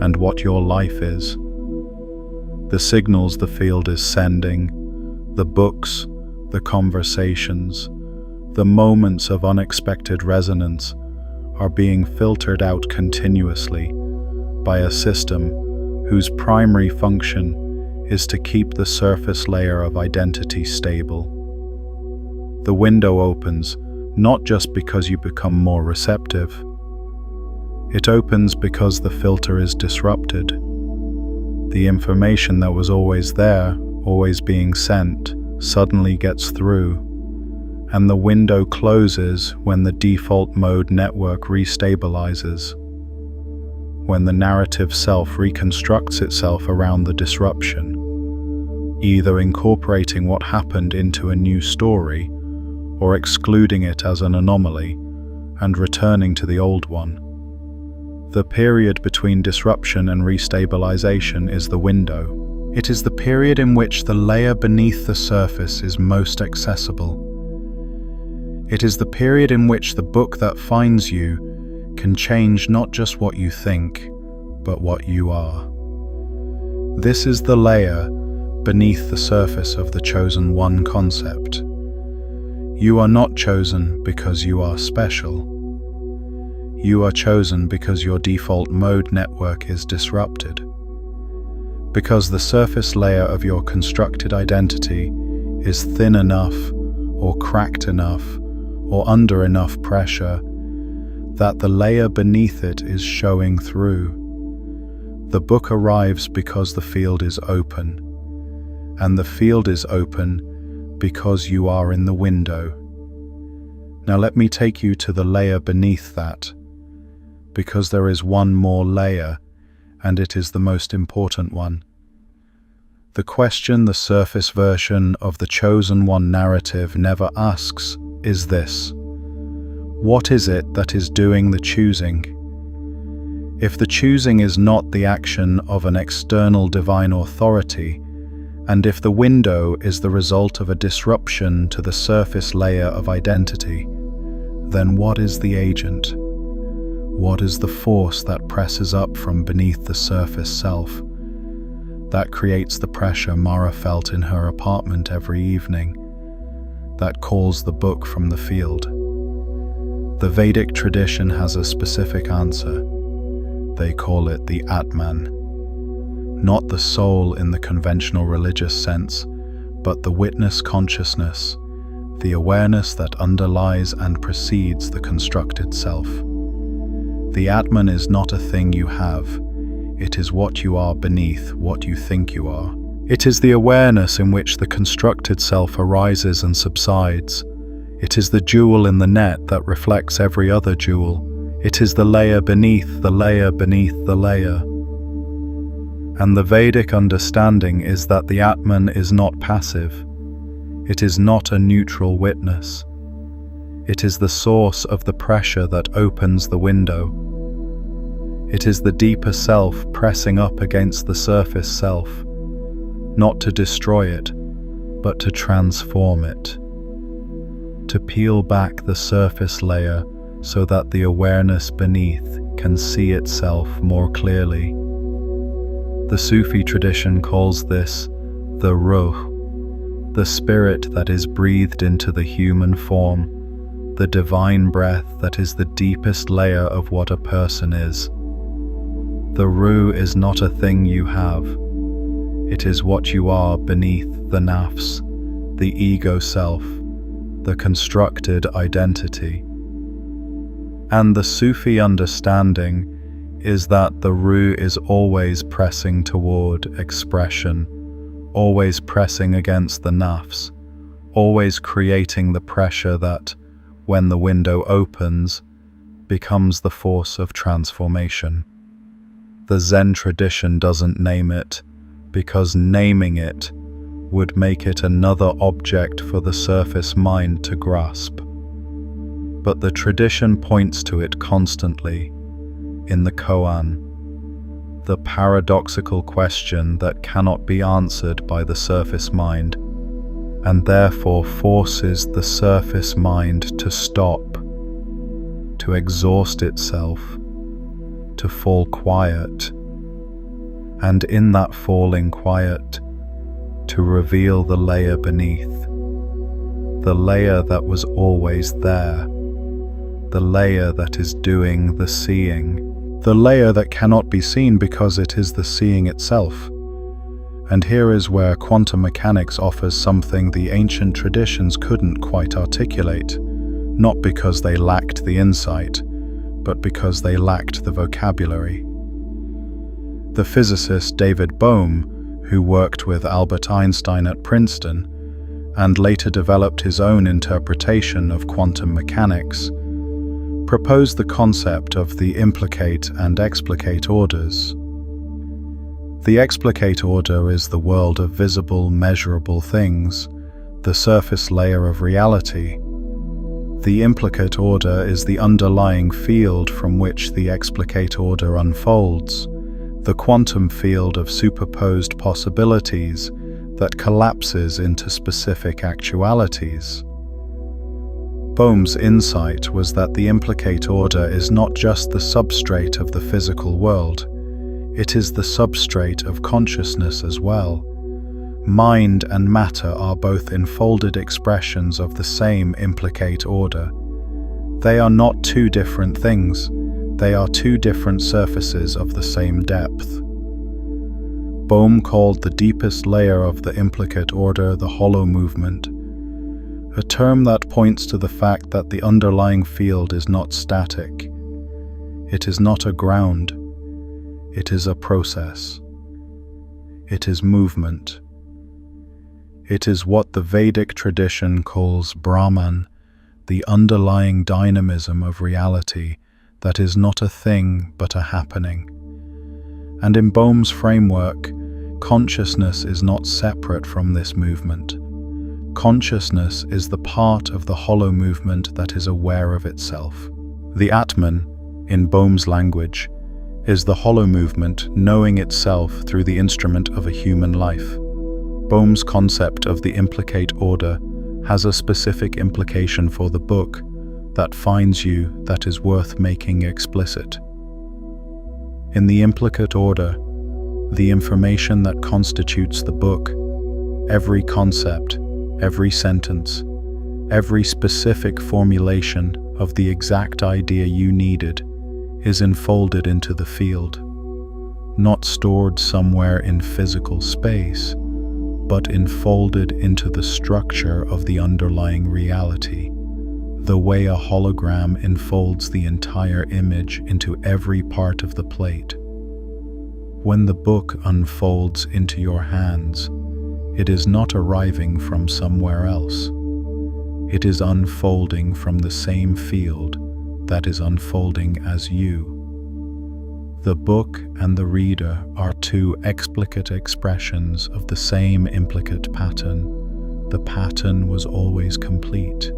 and what your life is. The signals the field is sending, the books, the conversations, the moments of unexpected resonance are being filtered out continuously by a system whose primary function is to keep the surface layer of identity stable. The window opens not just because you become more receptive. It opens because the filter is disrupted. The information that was always there, always being sent, suddenly gets through, and the window closes when the default mode network restabilizes, when the narrative self reconstructs itself around the disruption, either incorporating what happened into a new story or excluding it as an anomaly and returning to the old one. The period between disruption and restabilization is the window. It is the period in which the layer beneath the surface is most accessible. It is the period in which the book that finds you can change not just what you think, but what you are. This is the layer beneath the surface of the chosen one concept. You are not chosen because you are special. You are chosen because your default mode network is disrupted. Because the surface layer of your constructed identity is thin enough, or cracked enough, or under enough pressure that the layer beneath it is showing through. The book arrives because the field is open, and the field is open because you are in the window. Now let me take you to the layer beneath that, because there is one more layer, and it is the most important one. The question the surface version of the chosen one narrative never asks is this: what is it that is doing the choosing? If the choosing is not the action of an external divine authority, and if the window is the result of a disruption to the surface layer of identity, then what is the agent? What is the force that presses up from beneath the surface self, that creates the pressure Mara felt in her apartment every evening, that calls the book from the field? The Vedic tradition has a specific answer. They call it the Atman. Not the soul in the conventional religious sense, but the witness consciousness, the awareness that underlies and precedes the constructed self. The Atman is not a thing you have. It is what you are beneath what you think you are. It is the awareness in which the constructed self arises and subsides. It is the jewel in the net that reflects every other jewel. It is the layer beneath the layer beneath the layer. And the Vedic understanding is that the Atman is not passive. It is not a neutral witness. It is the source of the pressure that opens the window. It is the deeper self pressing up against the surface self, not to destroy it, but to transform it. To peel back the surface layer so that the awareness beneath can see itself more clearly. The Sufi tradition calls this the ruh, the spirit that is breathed into the human form, the divine breath that is the deepest layer of what a person is. The ruh is not a thing you have. It is what you are beneath the nafs, the ego self, the constructed identity. And the Sufi understanding is that the ruh is always pressing toward expression, always pressing against the nafs, always creating the pressure that, when the window opens, becomes the force of transformation. The Zen tradition doesn't name it, because naming it would make it another object for the surface mind to grasp. But the tradition points to it constantly, in the koan, the paradoxical question that cannot be answered by the surface mind, and therefore forces the surface mind to stop, to exhaust itself, to fall quiet, and in that falling quiet, to reveal the layer beneath, the layer that was always there, the layer that is doing the seeing, the layer that cannot be seen because it is the seeing itself. And here is where quantum mechanics offers something the ancient traditions couldn't quite articulate, not because they lacked the insight, but because they lacked the vocabulary. The physicist David Bohm, who worked with Albert Einstein at Princeton, and later developed his own interpretation of quantum mechanics, proposed the concept of the implicate and explicate orders. The explicate order is the world of visible, measurable things, the surface layer of reality. The implicate order is the underlying field from which the explicate order unfolds, the quantum field of superposed possibilities that collapses into specific actualities. Bohm's insight was that the implicate order is not just the substrate of the physical world, it is the substrate of consciousness as well. Mind and matter are both enfolded expressions of the same implicate order. They are not two different things, they are two different surfaces of the same depth. Bohm called the deepest layer of the implicate order the hollow movement, a term that points to the fact that the underlying field is not static. It is not a ground. It is a process. It is movement. It is what the Vedic tradition calls Brahman, the underlying dynamism of reality that is not a thing but a happening. And in Bohm's framework, consciousness is not separate from this movement. Consciousness is the part of the hollow movement that is aware of itself. The Atman, in Bohm's language, is the hollow movement knowing itself through the instrument of a human life. Bohm's concept of the implicate order has a specific implication for the book that finds you that is worth making explicit. In the implicate order, the information that constitutes the book, every concept, every sentence, every specific formulation of the exact idea you needed, is enfolded into the field, not stored somewhere in physical space, but enfolded into the structure of the underlying reality, the way a hologram enfolds the entire image into every part of the plate. When the book unfolds into your hands, it is not arriving from somewhere else. It is unfolding from the same field that is unfolding as you. The book and the reader are two explicate expressions of the same implicate pattern. The pattern was always complete.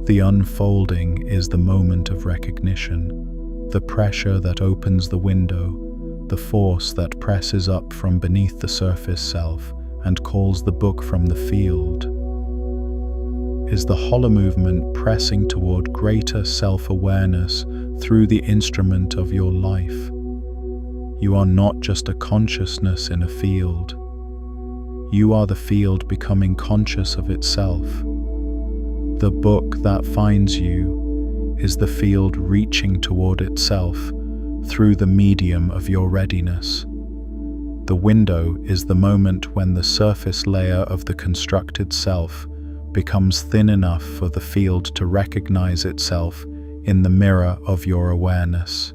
The unfolding is the moment of recognition, the pressure that opens the window, the force that presses up from beneath the surface self and calls the book from the field. Is the hollow movement pressing toward greater self-awareness through the instrument of your life? You are not just a consciousness in a field. You are the field becoming conscious of itself. The book that finds you is the field reaching toward itself through the medium of your readiness. The window is the moment when the surface layer of the constructed self becomes thin enough for the field to recognize itself in the mirror of your awareness.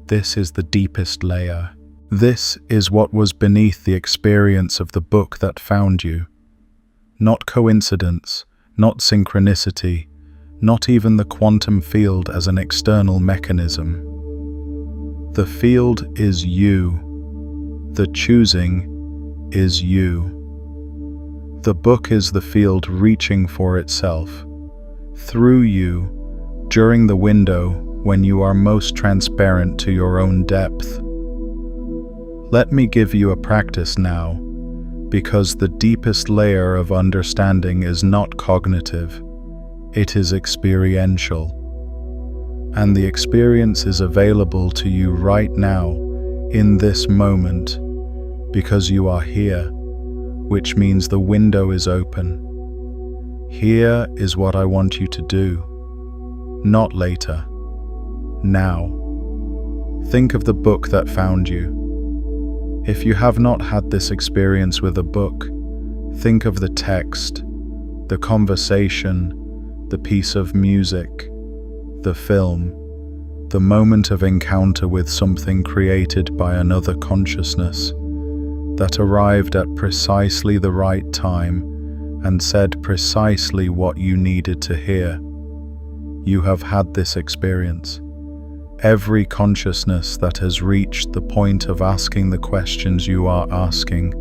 This is the deepest layer. This is what was beneath the experience of the book that found you. Not coincidence, not synchronicity, not even the quantum field as an external mechanism. The field is you. The choosing is you. The book is the field reaching for itself, through you, during the window when you are most transparent to your own depth. Let me give you a practice now, because the deepest layer of understanding is not cognitive, it is experiential. And the experience is available to you right now, in this moment, because you are here, which means the window is open. Here is what I want you to do, not later, now. Think of the book that found you. If you have not had this experience with a book, think of the text, the conversation, the piece of music, the film, the moment of encounter with something created by another consciousness that arrived at precisely the right time and said precisely what you needed to hear. You have had this experience. Every consciousness that has reached the point of asking the questions you are asking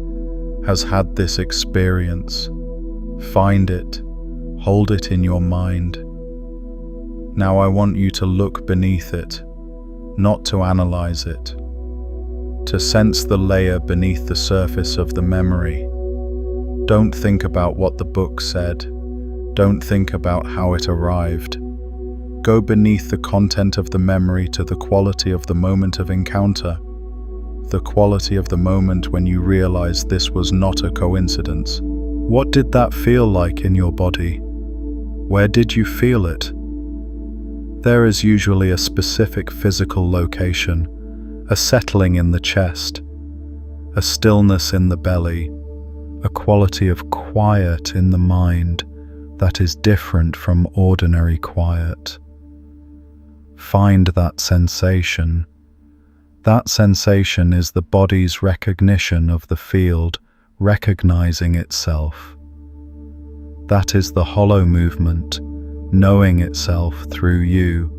has had this experience. Find it, Hold it in your mind. Now I want you to look beneath it, not to analyze it, to sense the layer beneath the surface of the memory. Don't think about what the book said. Don't think about how it arrived. Go beneath the content of the memory to the quality of the moment of encounter, the quality of the moment when you realized this was not a coincidence. What did that feel like in your body? Where did you feel it? There is usually a specific physical location, a settling in the chest, a stillness in the belly, a quality of quiet in the mind that is different from ordinary quiet. Find that sensation. That sensation is the body's recognition of the field recognizing itself. That is the hollow movement, knowing itself through you.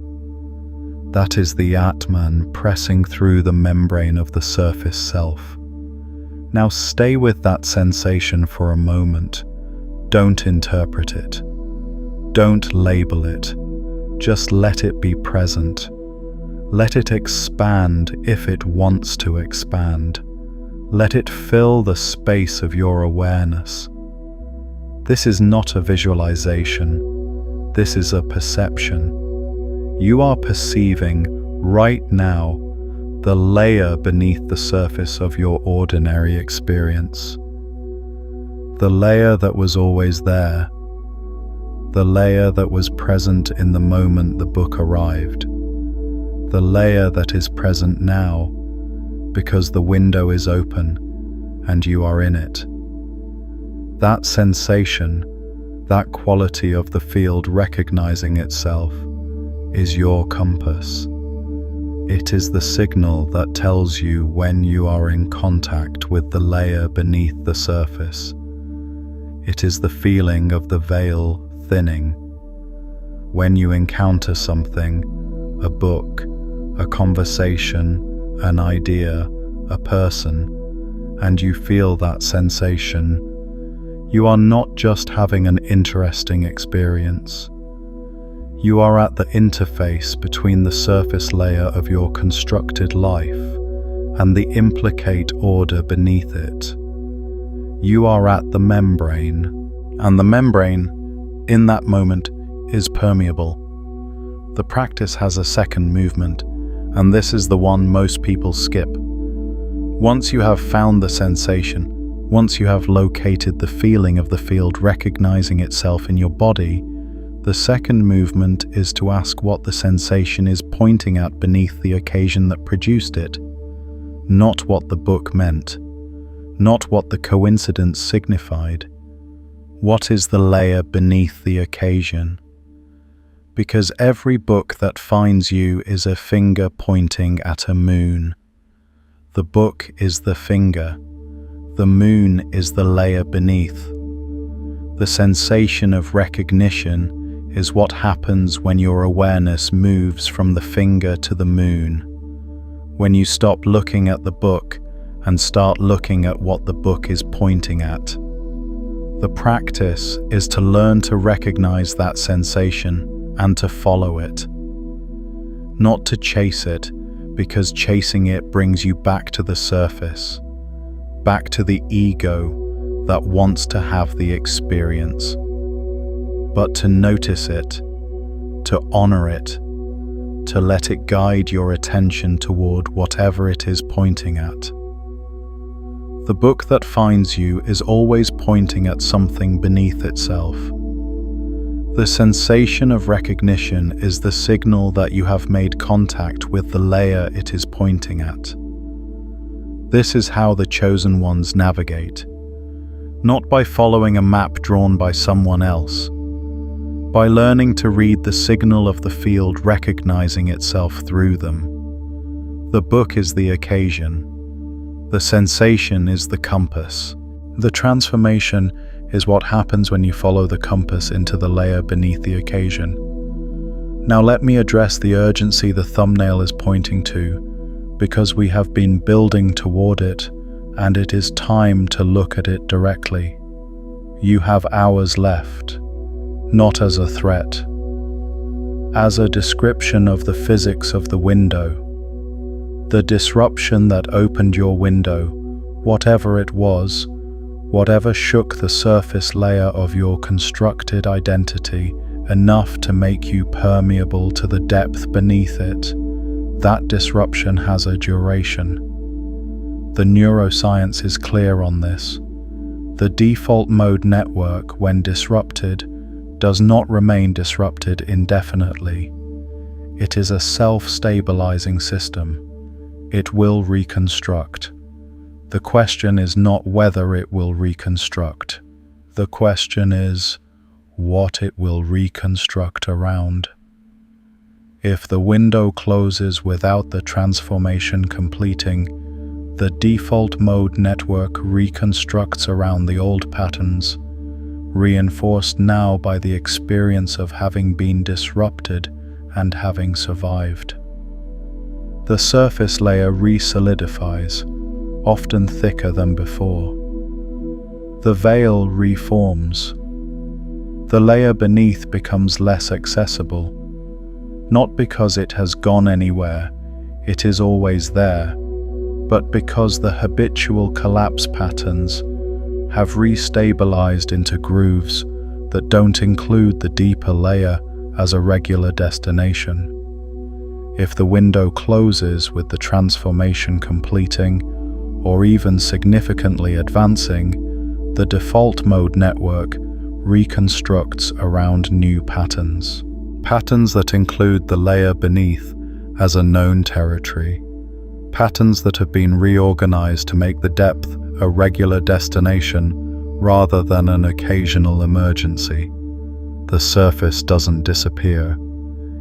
That is the Atman pressing through the membrane of the surface self. Now stay with that sensation for a moment. Don't interpret it. Don't label it. Just let it be present. Let it expand if it wants to expand. Let it fill the space of your awareness. This is not a visualization. This is a perception. You are perceiving right now the layer beneath the surface of your ordinary experience. The layer that was always there. The layer that was present in the moment the book arrived. The layer that is present now because the window is open and you are in it. That sensation, that quality of the field recognizing itself, is your compass. It is the signal that tells you when you are in contact with the layer beneath the surface. It is the feeling of the veil thinning. When you encounter something, a book, a conversation, an idea, a person, and you feel that sensation, you are not just having an interesting experience. You are at the interface between the surface layer of your constructed life and the implicate order beneath it. You are at the membrane, and the membrane, in that moment, is permeable. The practice has a second movement, and this is the one most people skip. Once you have found the sensation, once you have located the feeling of the field recognizing itself in your body, the second movement is to ask what the sensation is pointing at beneath the occasion that produced it. Not what the book meant, not what the coincidence signified. What is the layer beneath the occasion? Because every book that finds you is a finger pointing at a moon. The book is the finger. The moon is the layer beneath. The sensation of recognition is what happens when your awareness moves from the finger to the moon. When you stop looking at the book and start looking at what the book is pointing at. The practice is to learn to recognize that sensation and to follow it. Not to chase it, because chasing it brings you back to the surface, back to the ego that wants to have the experience. But to notice it, to honor it, to let it guide your attention toward whatever it is pointing at. The book that finds you is always pointing at something beneath itself. The sensation of recognition is the signal that you have made contact with the layer it is pointing at. This is how the chosen ones navigate, not by following a map drawn by someone else, by learning to read the signal of the field recognizing itself through them. The book is the occasion. The sensation is the compass. The transformation is what happens when you follow the compass into the layer beneath the occasion. Now let me address the urgency the thumbnail is pointing to, because we have been building toward it, and it is time to look at it directly. You have hours left. not as a threat, as a description of the physics of the window. The disruption that opened your window, whatever it was, whatever shook the surface layer of your constructed identity enough to make you permeable to the depth beneath it, that disruption has a duration. The neuroscience is clear on this. The default mode network, when disrupted, does not remain disrupted indefinitely. It is a self-stabilizing system. It will reconstruct. The question is not whether it will reconstruct. The question is what it will reconstruct around. If the window closes without the transformation completing, the default mode network reconstructs around the old patterns, reinforced now by the experience of having been disrupted and having survived. The surface layer re-solidifies, often thicker than before. The veil reforms. The layer beneath becomes less accessible, not because it has gone anywhere, it is always there, but because the habitual collapse patterns have re-stabilized into grooves that don't include the deeper layer as a regular destination. If the window closes with the transformation completing, or even significantly advancing, the default mode network reconstructs around new patterns. Patterns that include the layer beneath as a known territory. Patterns that have been reorganized to make the depth a regular destination rather than an occasional emergency. The surface doesn't disappear.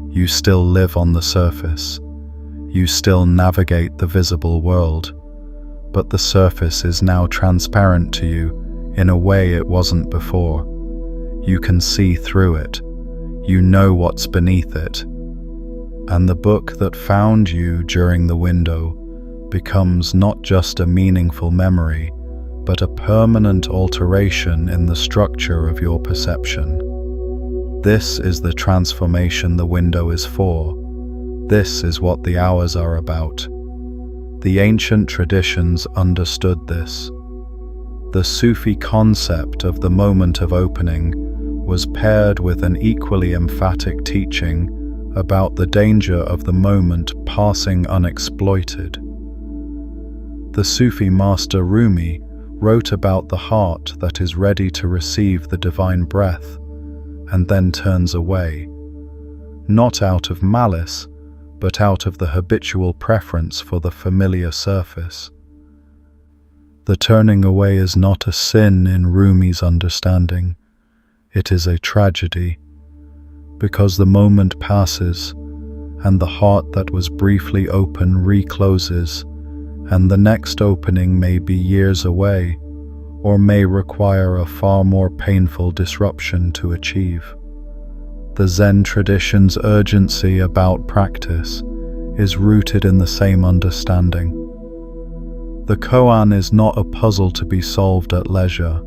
You still live on the surface. You still navigate the visible world. But the surface is now transparent to you in a way it wasn't before. You can see through it. You know what's beneath it. And the book that found you during the window becomes not just a meaningful memory, but a permanent alteration in the structure of your perception. This is the transformation the window is for. This is what the hours are about. The ancient traditions understood this. The Sufi concept of the moment of opening was paired with an equally emphatic teaching about the danger of the moment passing unexploited. The Sufi master Rumi wrote about the heart that is ready to receive the divine breath and then turns away, not out of malice, but out of the habitual preference for the familiar surface. The turning away is not a sin in Rumi's understanding. It is a tragedy, because the moment passes and the heart that was briefly open recloses, and the next opening may be years away, or may require a far more painful disruption to achieve. The Zen tradition's urgency about practice is rooted in the same understanding. The koan is not a puzzle to be solved at leisure.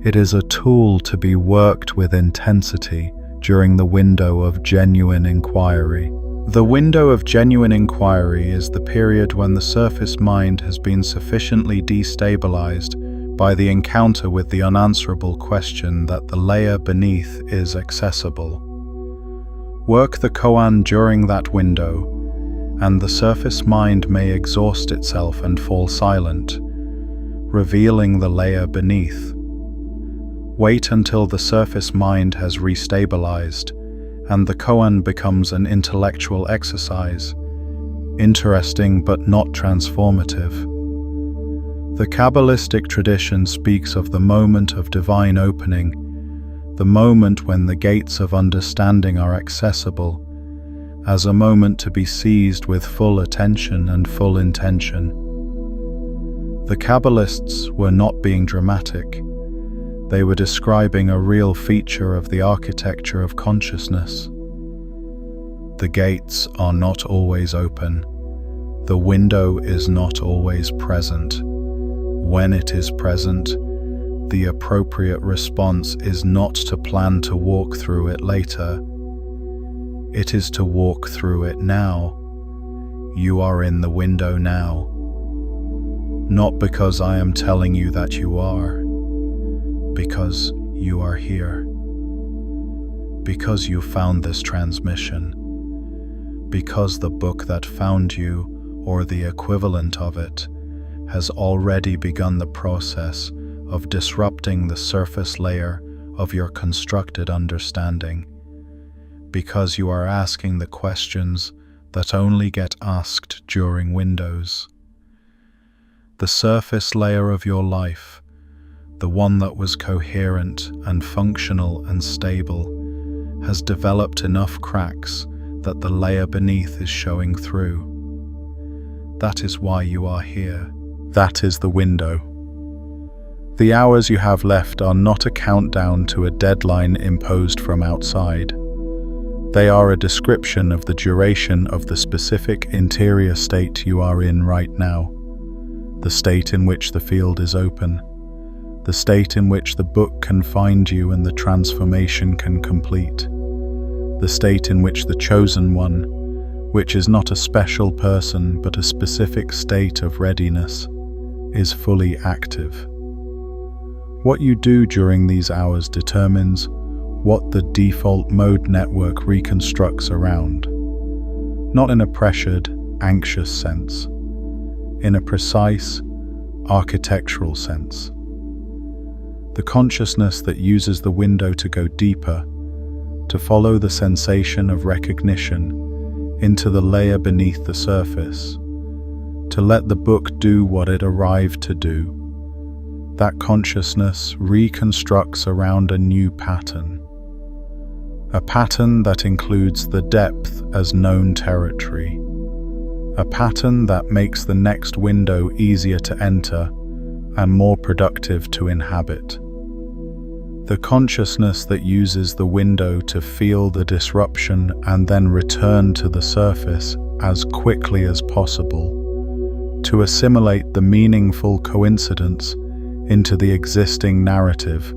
It is a tool to be worked with intensity during the window of genuine inquiry. The window of genuine inquiry is the period when the surface mind has been sufficiently destabilized by the encounter with the unanswerable question that the layer beneath is accessible. Work the koan during that window, and the surface mind may exhaust itself and fall silent, revealing the layer beneath. Wait until the surface mind has restabilized, and the koan becomes an intellectual exercise, interesting but not transformative. The Kabbalistic tradition speaks of the moment of divine opening, the moment when the gates of understanding are accessible, as a moment to be seized with full attention and full intention. The Kabbalists were not being dramatic. They were describing a real feature of the architecture of consciousness. The gates are not always open. The window is not always present. When it is present, the appropriate response is not to plan to walk through it later. It is to walk through it now. You are in the window now. Not because I am telling you that you are, because you are here. Because you found this transmission. Because the book that found you, or the equivalent of it, has already begun the process of disrupting the surface layer of your constructed understanding. Because you are asking the questions that only get asked during windows. The surface layer of your life, the one that was coherent and functional and stable, has developed enough cracks that the layer beneath is showing through. That is why you are here. That is the window. The hours you have left are not a countdown to a deadline imposed from outside. They are a description of the duration of the specific interior state you are in right now, the state in which the field is open, the state in which the book can find you and the transformation can complete, the state in which the chosen one, which is not a special person but a specific state of readiness, is fully active. What you do during these hours determines what the default mode network reconstructs around, not in a pressured, anxious sense, in a precise, architectural sense. The consciousness that uses the window to go deeper, to follow the sensation of recognition into the layer beneath the surface, to let the book do what it arrived to do. That consciousness reconstructs around a new pattern. A pattern that includes the depth as known territory. A pattern that makes the next window easier to enter and more productive to inhabit. The consciousness that uses the window to feel the disruption and then return to the surface as quickly as possible, to assimilate the meaningful coincidence into the existing narrative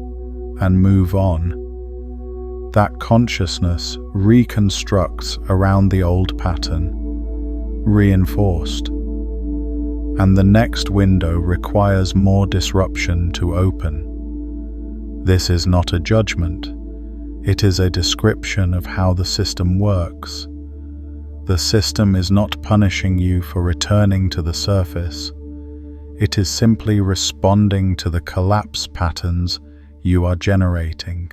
and move on. That consciousness reconstructs around the old pattern, reinforced, and the next window requires more disruption to open. This is not a judgment, it is a description of how the system works. The system is not punishing you for returning to the surface. It is simply responding to the collapse patterns you are generating.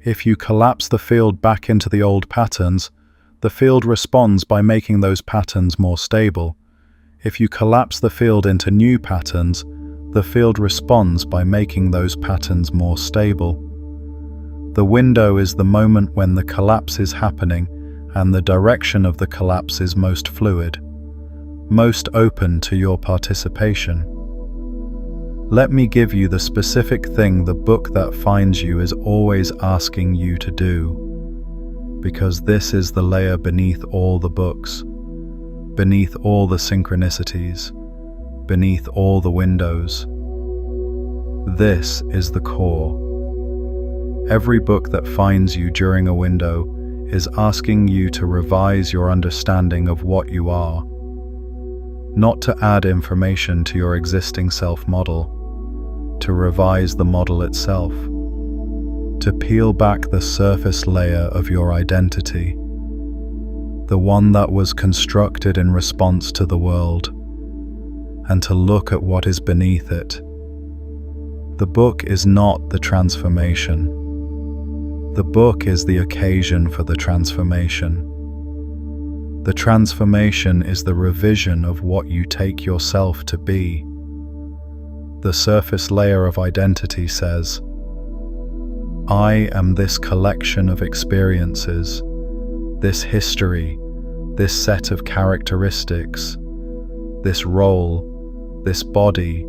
If you collapse the field back into the old patterns, the field responds by making those patterns more stable. If you collapse the field into new patterns, the field responds by making those patterns more stable. The window is the moment when the collapse is happening and the direction of the collapse is most fluid, most open to your participation. Let me give you the specific thing the book that finds you is always asking you to do, because this is the layer beneath all the books, beneath all the synchronicities, beneath all the windows. This is the core. Every book that finds you during a window is asking you to revise your understanding of what you are, not to add information to your existing self-model, to revise the model itself, to peel back the surface layer of your identity, the one that was constructed in response to the world, and to look at what is beneath it. The book is not the transformation. The book is the occasion for the transformation. The transformation is the revision of what you take yourself to be. The surface layer of identity says, I am this collection of experiences, this history, this set of characteristics, this role, this body,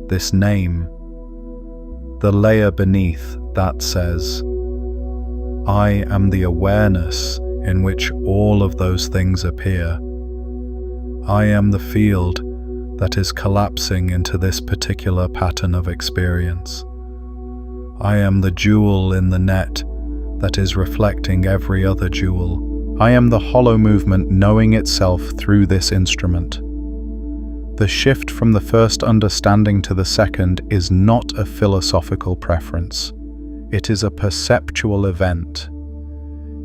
this name. The layer beneath that says, I am the awareness in which all of those things appear. I am the field that is collapsing into this particular pattern of experience. I am the jewel in the net that is reflecting every other jewel. I am the hollow movement knowing itself through this instrument. The shift from the first understanding to the second is not a philosophical preference. It is a perceptual event.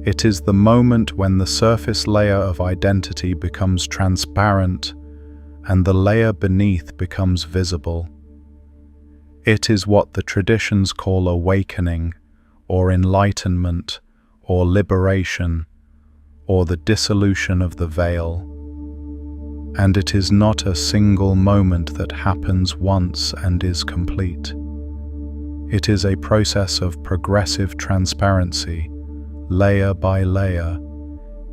It is the moment when the surface layer of identity becomes transparent and the layer beneath becomes visible. It is what the traditions call awakening, or enlightenment, or liberation, or the dissolution of the veil. And it is not a single moment that happens once and is complete. It is a process of progressive transparency, layer by layer,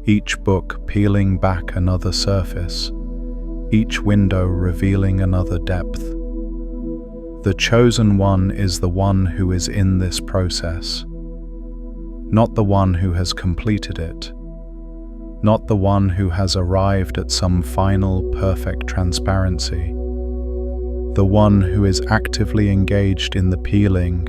each book peeling back another surface, each window revealing another depth. The chosen one is the one who is in this process, not the one who has completed it, not the one who has arrived at some final perfect transparency, the one who is actively engaged in the peeling,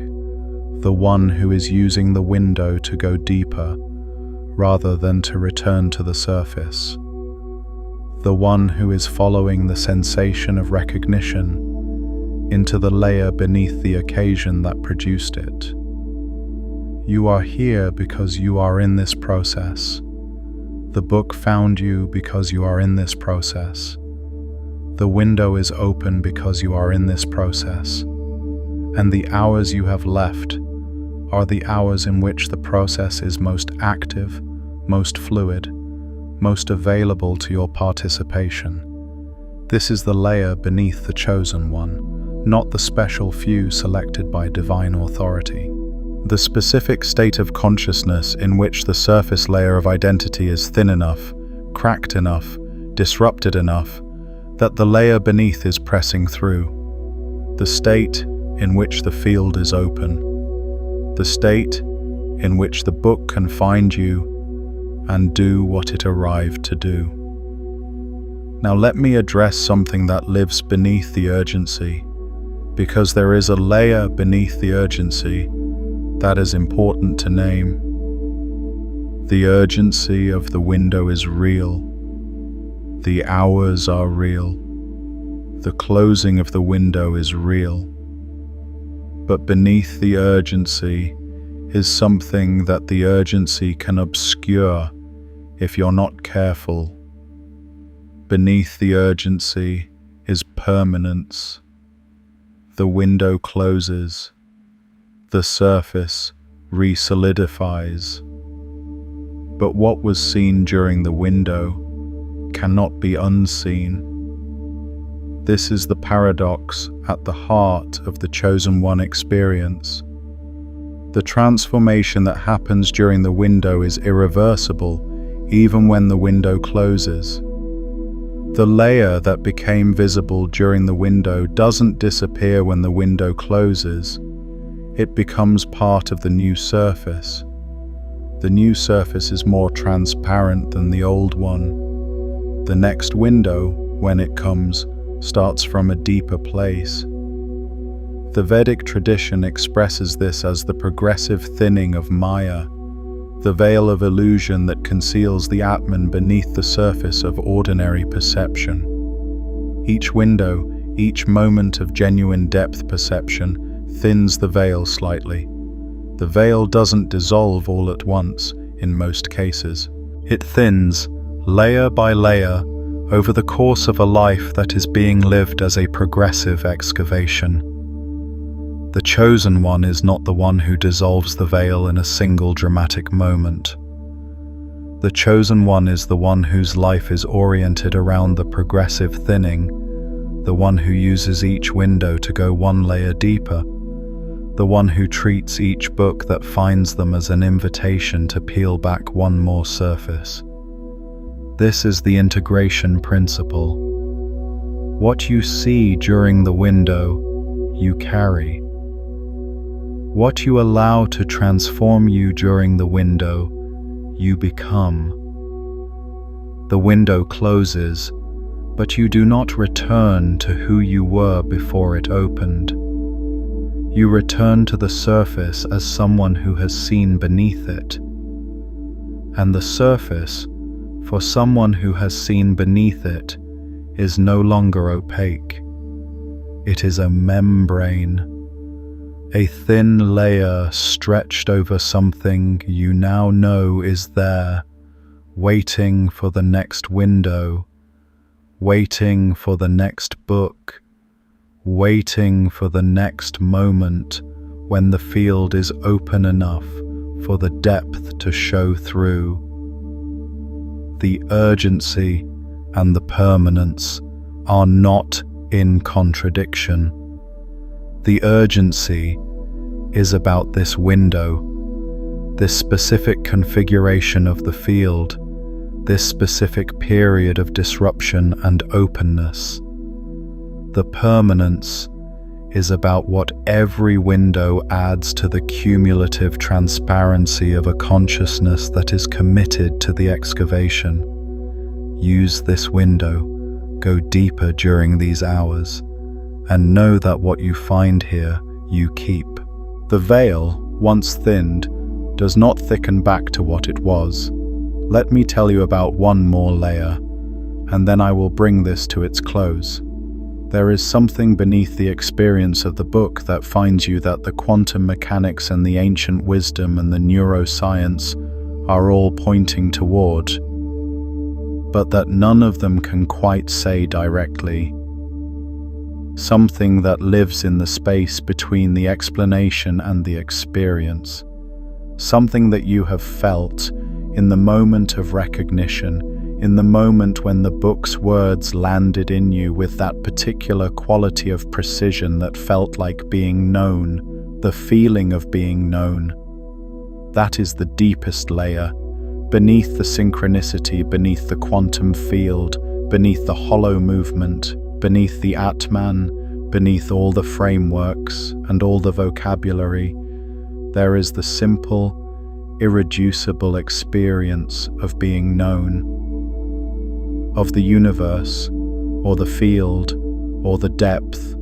the one who is using the window to go deeper rather than to return to the surface, the one who is following the sensation of recognition into the layer beneath the occasion that produced it. You are here because you are in this process. The book found you because you are in this process. The window is open because you are in this process. And the hours you have left are the hours in which the process is most active, most fluid, most available to your participation. This is the layer beneath the chosen one, not the special few selected by divine authority. The specific state of consciousness in which the surface layer of identity is thin enough, cracked enough, disrupted enough, that the layer beneath is pressing through. The state in which the field is open. The state in which the book can find you and do what it arrived to do. Now let me address something that lives beneath the urgency, because there is a layer beneath the urgency that is important to name. The urgency of the window is real. The hours are real. The closing of the window is real. But beneath the urgency is something that the urgency can obscure if you're not careful. Beneath the urgency is permanence. The window closes. The surface re-solidifies. But what was seen during the window cannot be unseen. This is the paradox at the heart of the chosen one experience. The transformation that happens during the window is irreversible, even when the window closes. The layer that became visible during the window doesn't disappear when the window closes. It becomes part of the new surface. The new surface is more transparent than the old one. The next window, when it comes, starts from a deeper place. The Vedic tradition expresses this as the progressive thinning of Maya, the veil of illusion that conceals the Atman beneath the surface of ordinary perception. Each window, each moment of genuine depth perception, thins the veil slightly. The veil doesn't dissolve all at once, in most cases. It thins, layer by layer, over the course of a life that is being lived as a progressive excavation. The chosen one is not the one who dissolves the veil in a single dramatic moment. The chosen one is the one whose life is oriented around the progressive thinning, the one who uses each window to go one layer deeper, the one who treats each book that finds them as an invitation to peel back one more surface. This is the integration principle. What you see during the window, you carry. What you allow to transform you during the window, you become. The window closes, but you do not return to who you were before it opened. You return to the surface as someone who has seen beneath it. And the surface, for someone who has seen beneath it, is no longer opaque. It is a membrane, a thin layer stretched over something you now know is there, waiting for the next window, waiting for the next book, waiting for the next moment when the field is open enough for the depth to show through. The urgency and the permanence are not in contradiction. The urgency is about this window, this specific configuration of the field, this specific period of disruption and openness. The permanence is about what every window adds to the cumulative transparency of a consciousness that is committed to the excavation. Use this window, go deeper during these hours, and know that what you find here, you keep. The veil, once thinned, does not thicken back to what it was. Let me tell you about one more layer, and then I will bring this to its close. There is something beneath the experience of the book that finds you that the quantum mechanics and the ancient wisdom and the neuroscience are all pointing toward, but that none of them can quite say directly. Something that lives in the space between the explanation and the experience. Something that you have felt in the moment of recognition, in the moment when the book's words landed in you with that particular quality of precision that felt like being known, the feeling of being known. That is the deepest layer, beneath the synchronicity, beneath the quantum field, beneath the hollow movement, beneath the Atman, beneath all the frameworks and all the vocabulary. There is the simple, irreducible experience of being known, of the universe, or the field, or the depth,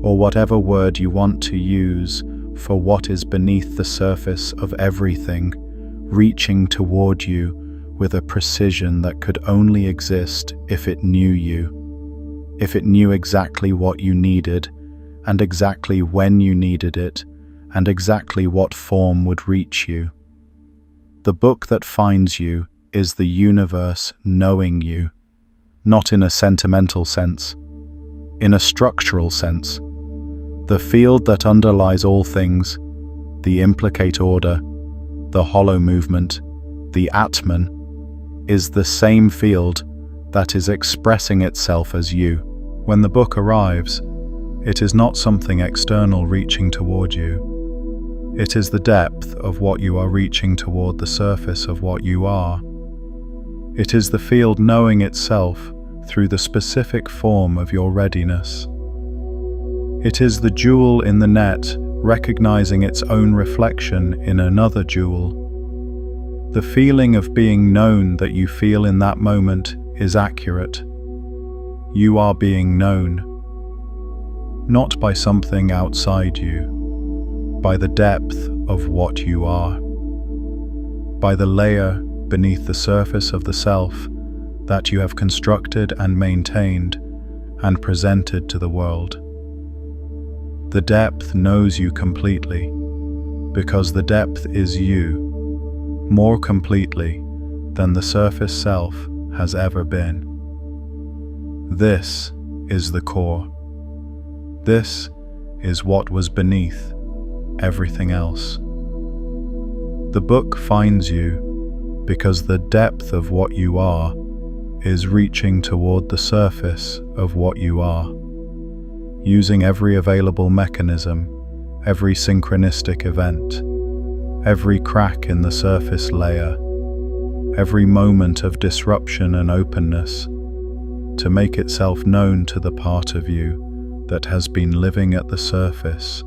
or whatever word you want to use for what is beneath the surface of everything, reaching toward you with a precision that could only exist if it knew you, if it knew exactly what you needed, and exactly when you needed it, and exactly what form would reach you. The book that finds you is the universe knowing you, not in a sentimental sense, in a structural sense. The field that underlies all things, the implicate order, the hollow movement, the Atman, is the same field that is expressing itself as you. When the book arrives, it is not something external reaching toward you. It is the depth of what you are reaching toward the surface of what you are. It is the field knowing itself through the specific form of your readiness. It is the jewel in the net recognizing its own reflection in another jewel. The feeling of being known that you feel in that moment is accurate. You are being known, not by something outside you, by the depth of what you are, by the layer beneath the surface of the self that you have constructed and maintained and presented to the world. The depth knows you completely, because the depth is you, more completely than the surface self has ever been. This is the core. This is what was beneath everything else. The book finds you because the depth of what you are is reaching toward the surface of what you are, using every available mechanism, every synchronistic event, every crack in the surface layer, every moment of disruption and openness, to make itself known to the part of you that has been living at the surface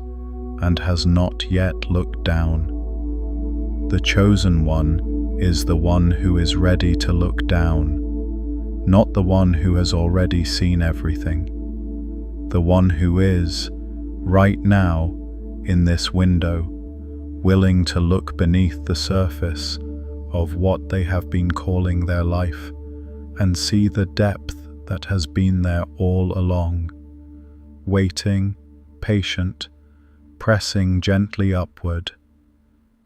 and has not yet looked down. The chosen one is the one who is ready to look down, not the one who has already seen everything. The one who is, right now, in this window, willing to look beneath the surface of what they have been calling their life and see the depth that has been there all along, waiting, patient, pressing gently upward,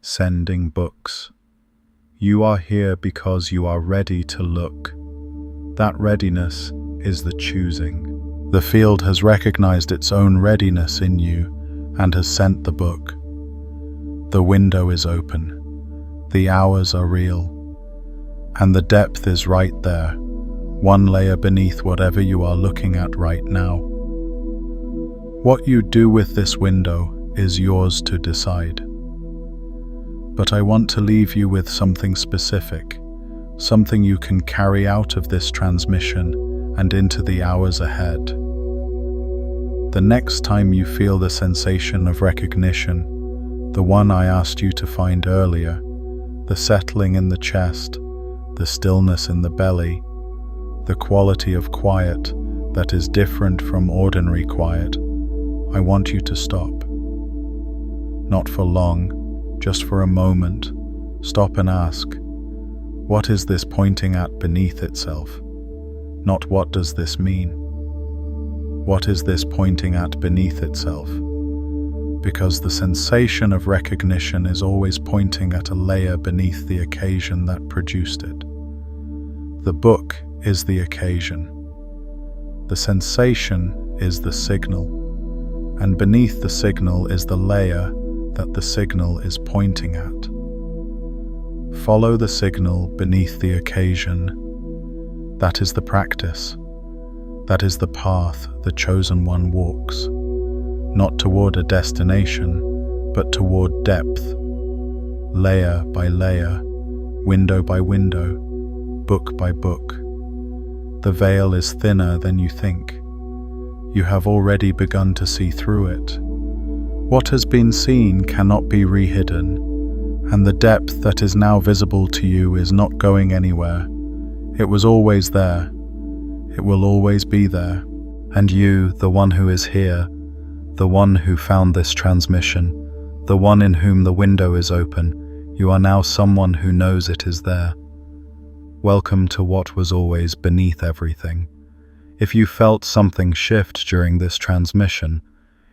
sending books. You are here because you are ready to look. That readiness is the choosing. The field has recognized its own readiness in you and has sent the book. The window is open. The hours are real. And the depth is right there, one layer beneath whatever you are looking at right now. What you do with this window is yours to decide. But I want to leave you with something specific, something you can carry out of this transmission and into the hours ahead. The next time you feel the sensation of recognition, the one I asked you to find earlier, the settling in the chest, the stillness in the belly, the quality of quiet that is different from ordinary quiet, I want you to stop. Not for long, just for a moment, stop and ask, what is this pointing at beneath itself? Not what does this mean? What is this pointing at beneath itself? Because the sensation of recognition is always pointing at a layer beneath the occasion that produced it. The book is the occasion. The sensation is the signal, and beneath the signal is the layer that the signal is pointing at. Follow the signal beneath the occasion. That is the practice. That is the path the chosen one walks, not toward a destination, but toward depth, layer by layer, window by window, book by book. The veil is thinner than you think. You have already begun to see through it. What has been seen cannot be re-hidden, and the depth that is now visible to you is not going anywhere. It was always there. It will always be there. And you, the one who is here, the one who found this transmission, the one in whom the window is open, you are now someone who knows it is there. Welcome to what was always beneath everything. If you felt something shift during this transmission,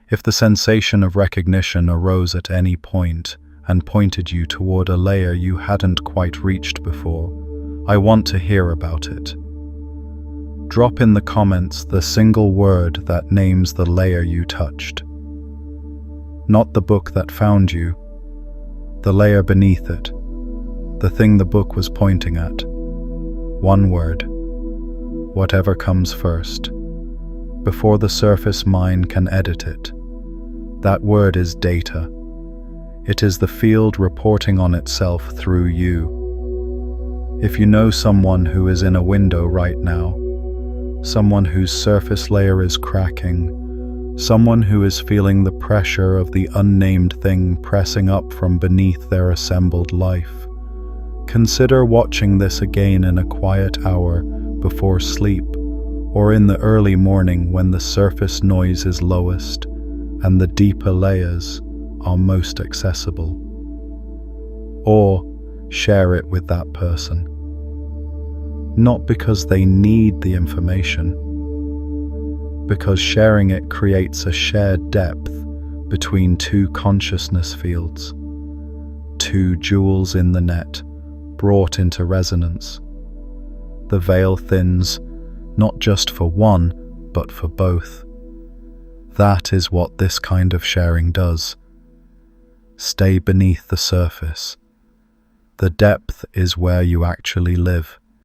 if the sensation of recognition arose at any point and pointed you toward a layer you hadn't quite reached before, I want to hear about it. Drop in the comments the single word that names the layer you touched. Not the book that found you, the layer beneath it, the thing the book was pointing at. One word, whatever comes first, before the surface mind can edit it. That word is data. It is the field reporting on itself through you. If you know someone who is in a window right now, someone whose surface layer is cracking, someone who is feeling the pressure of the unnamed thing pressing up from beneath their assembled life, consider watching this again in a quiet hour before sleep, or in the early morning when the surface noise is lowest and the deeper layers are most accessible. Or share it with that person. Not because they need the information, because sharing it creates a shared depth between two consciousness fields, two jewels in the net brought into resonance. The veil thins, not just for one, but for both. That is what this kind of sharing does. Stay beneath the surface. The depth is where you actually live.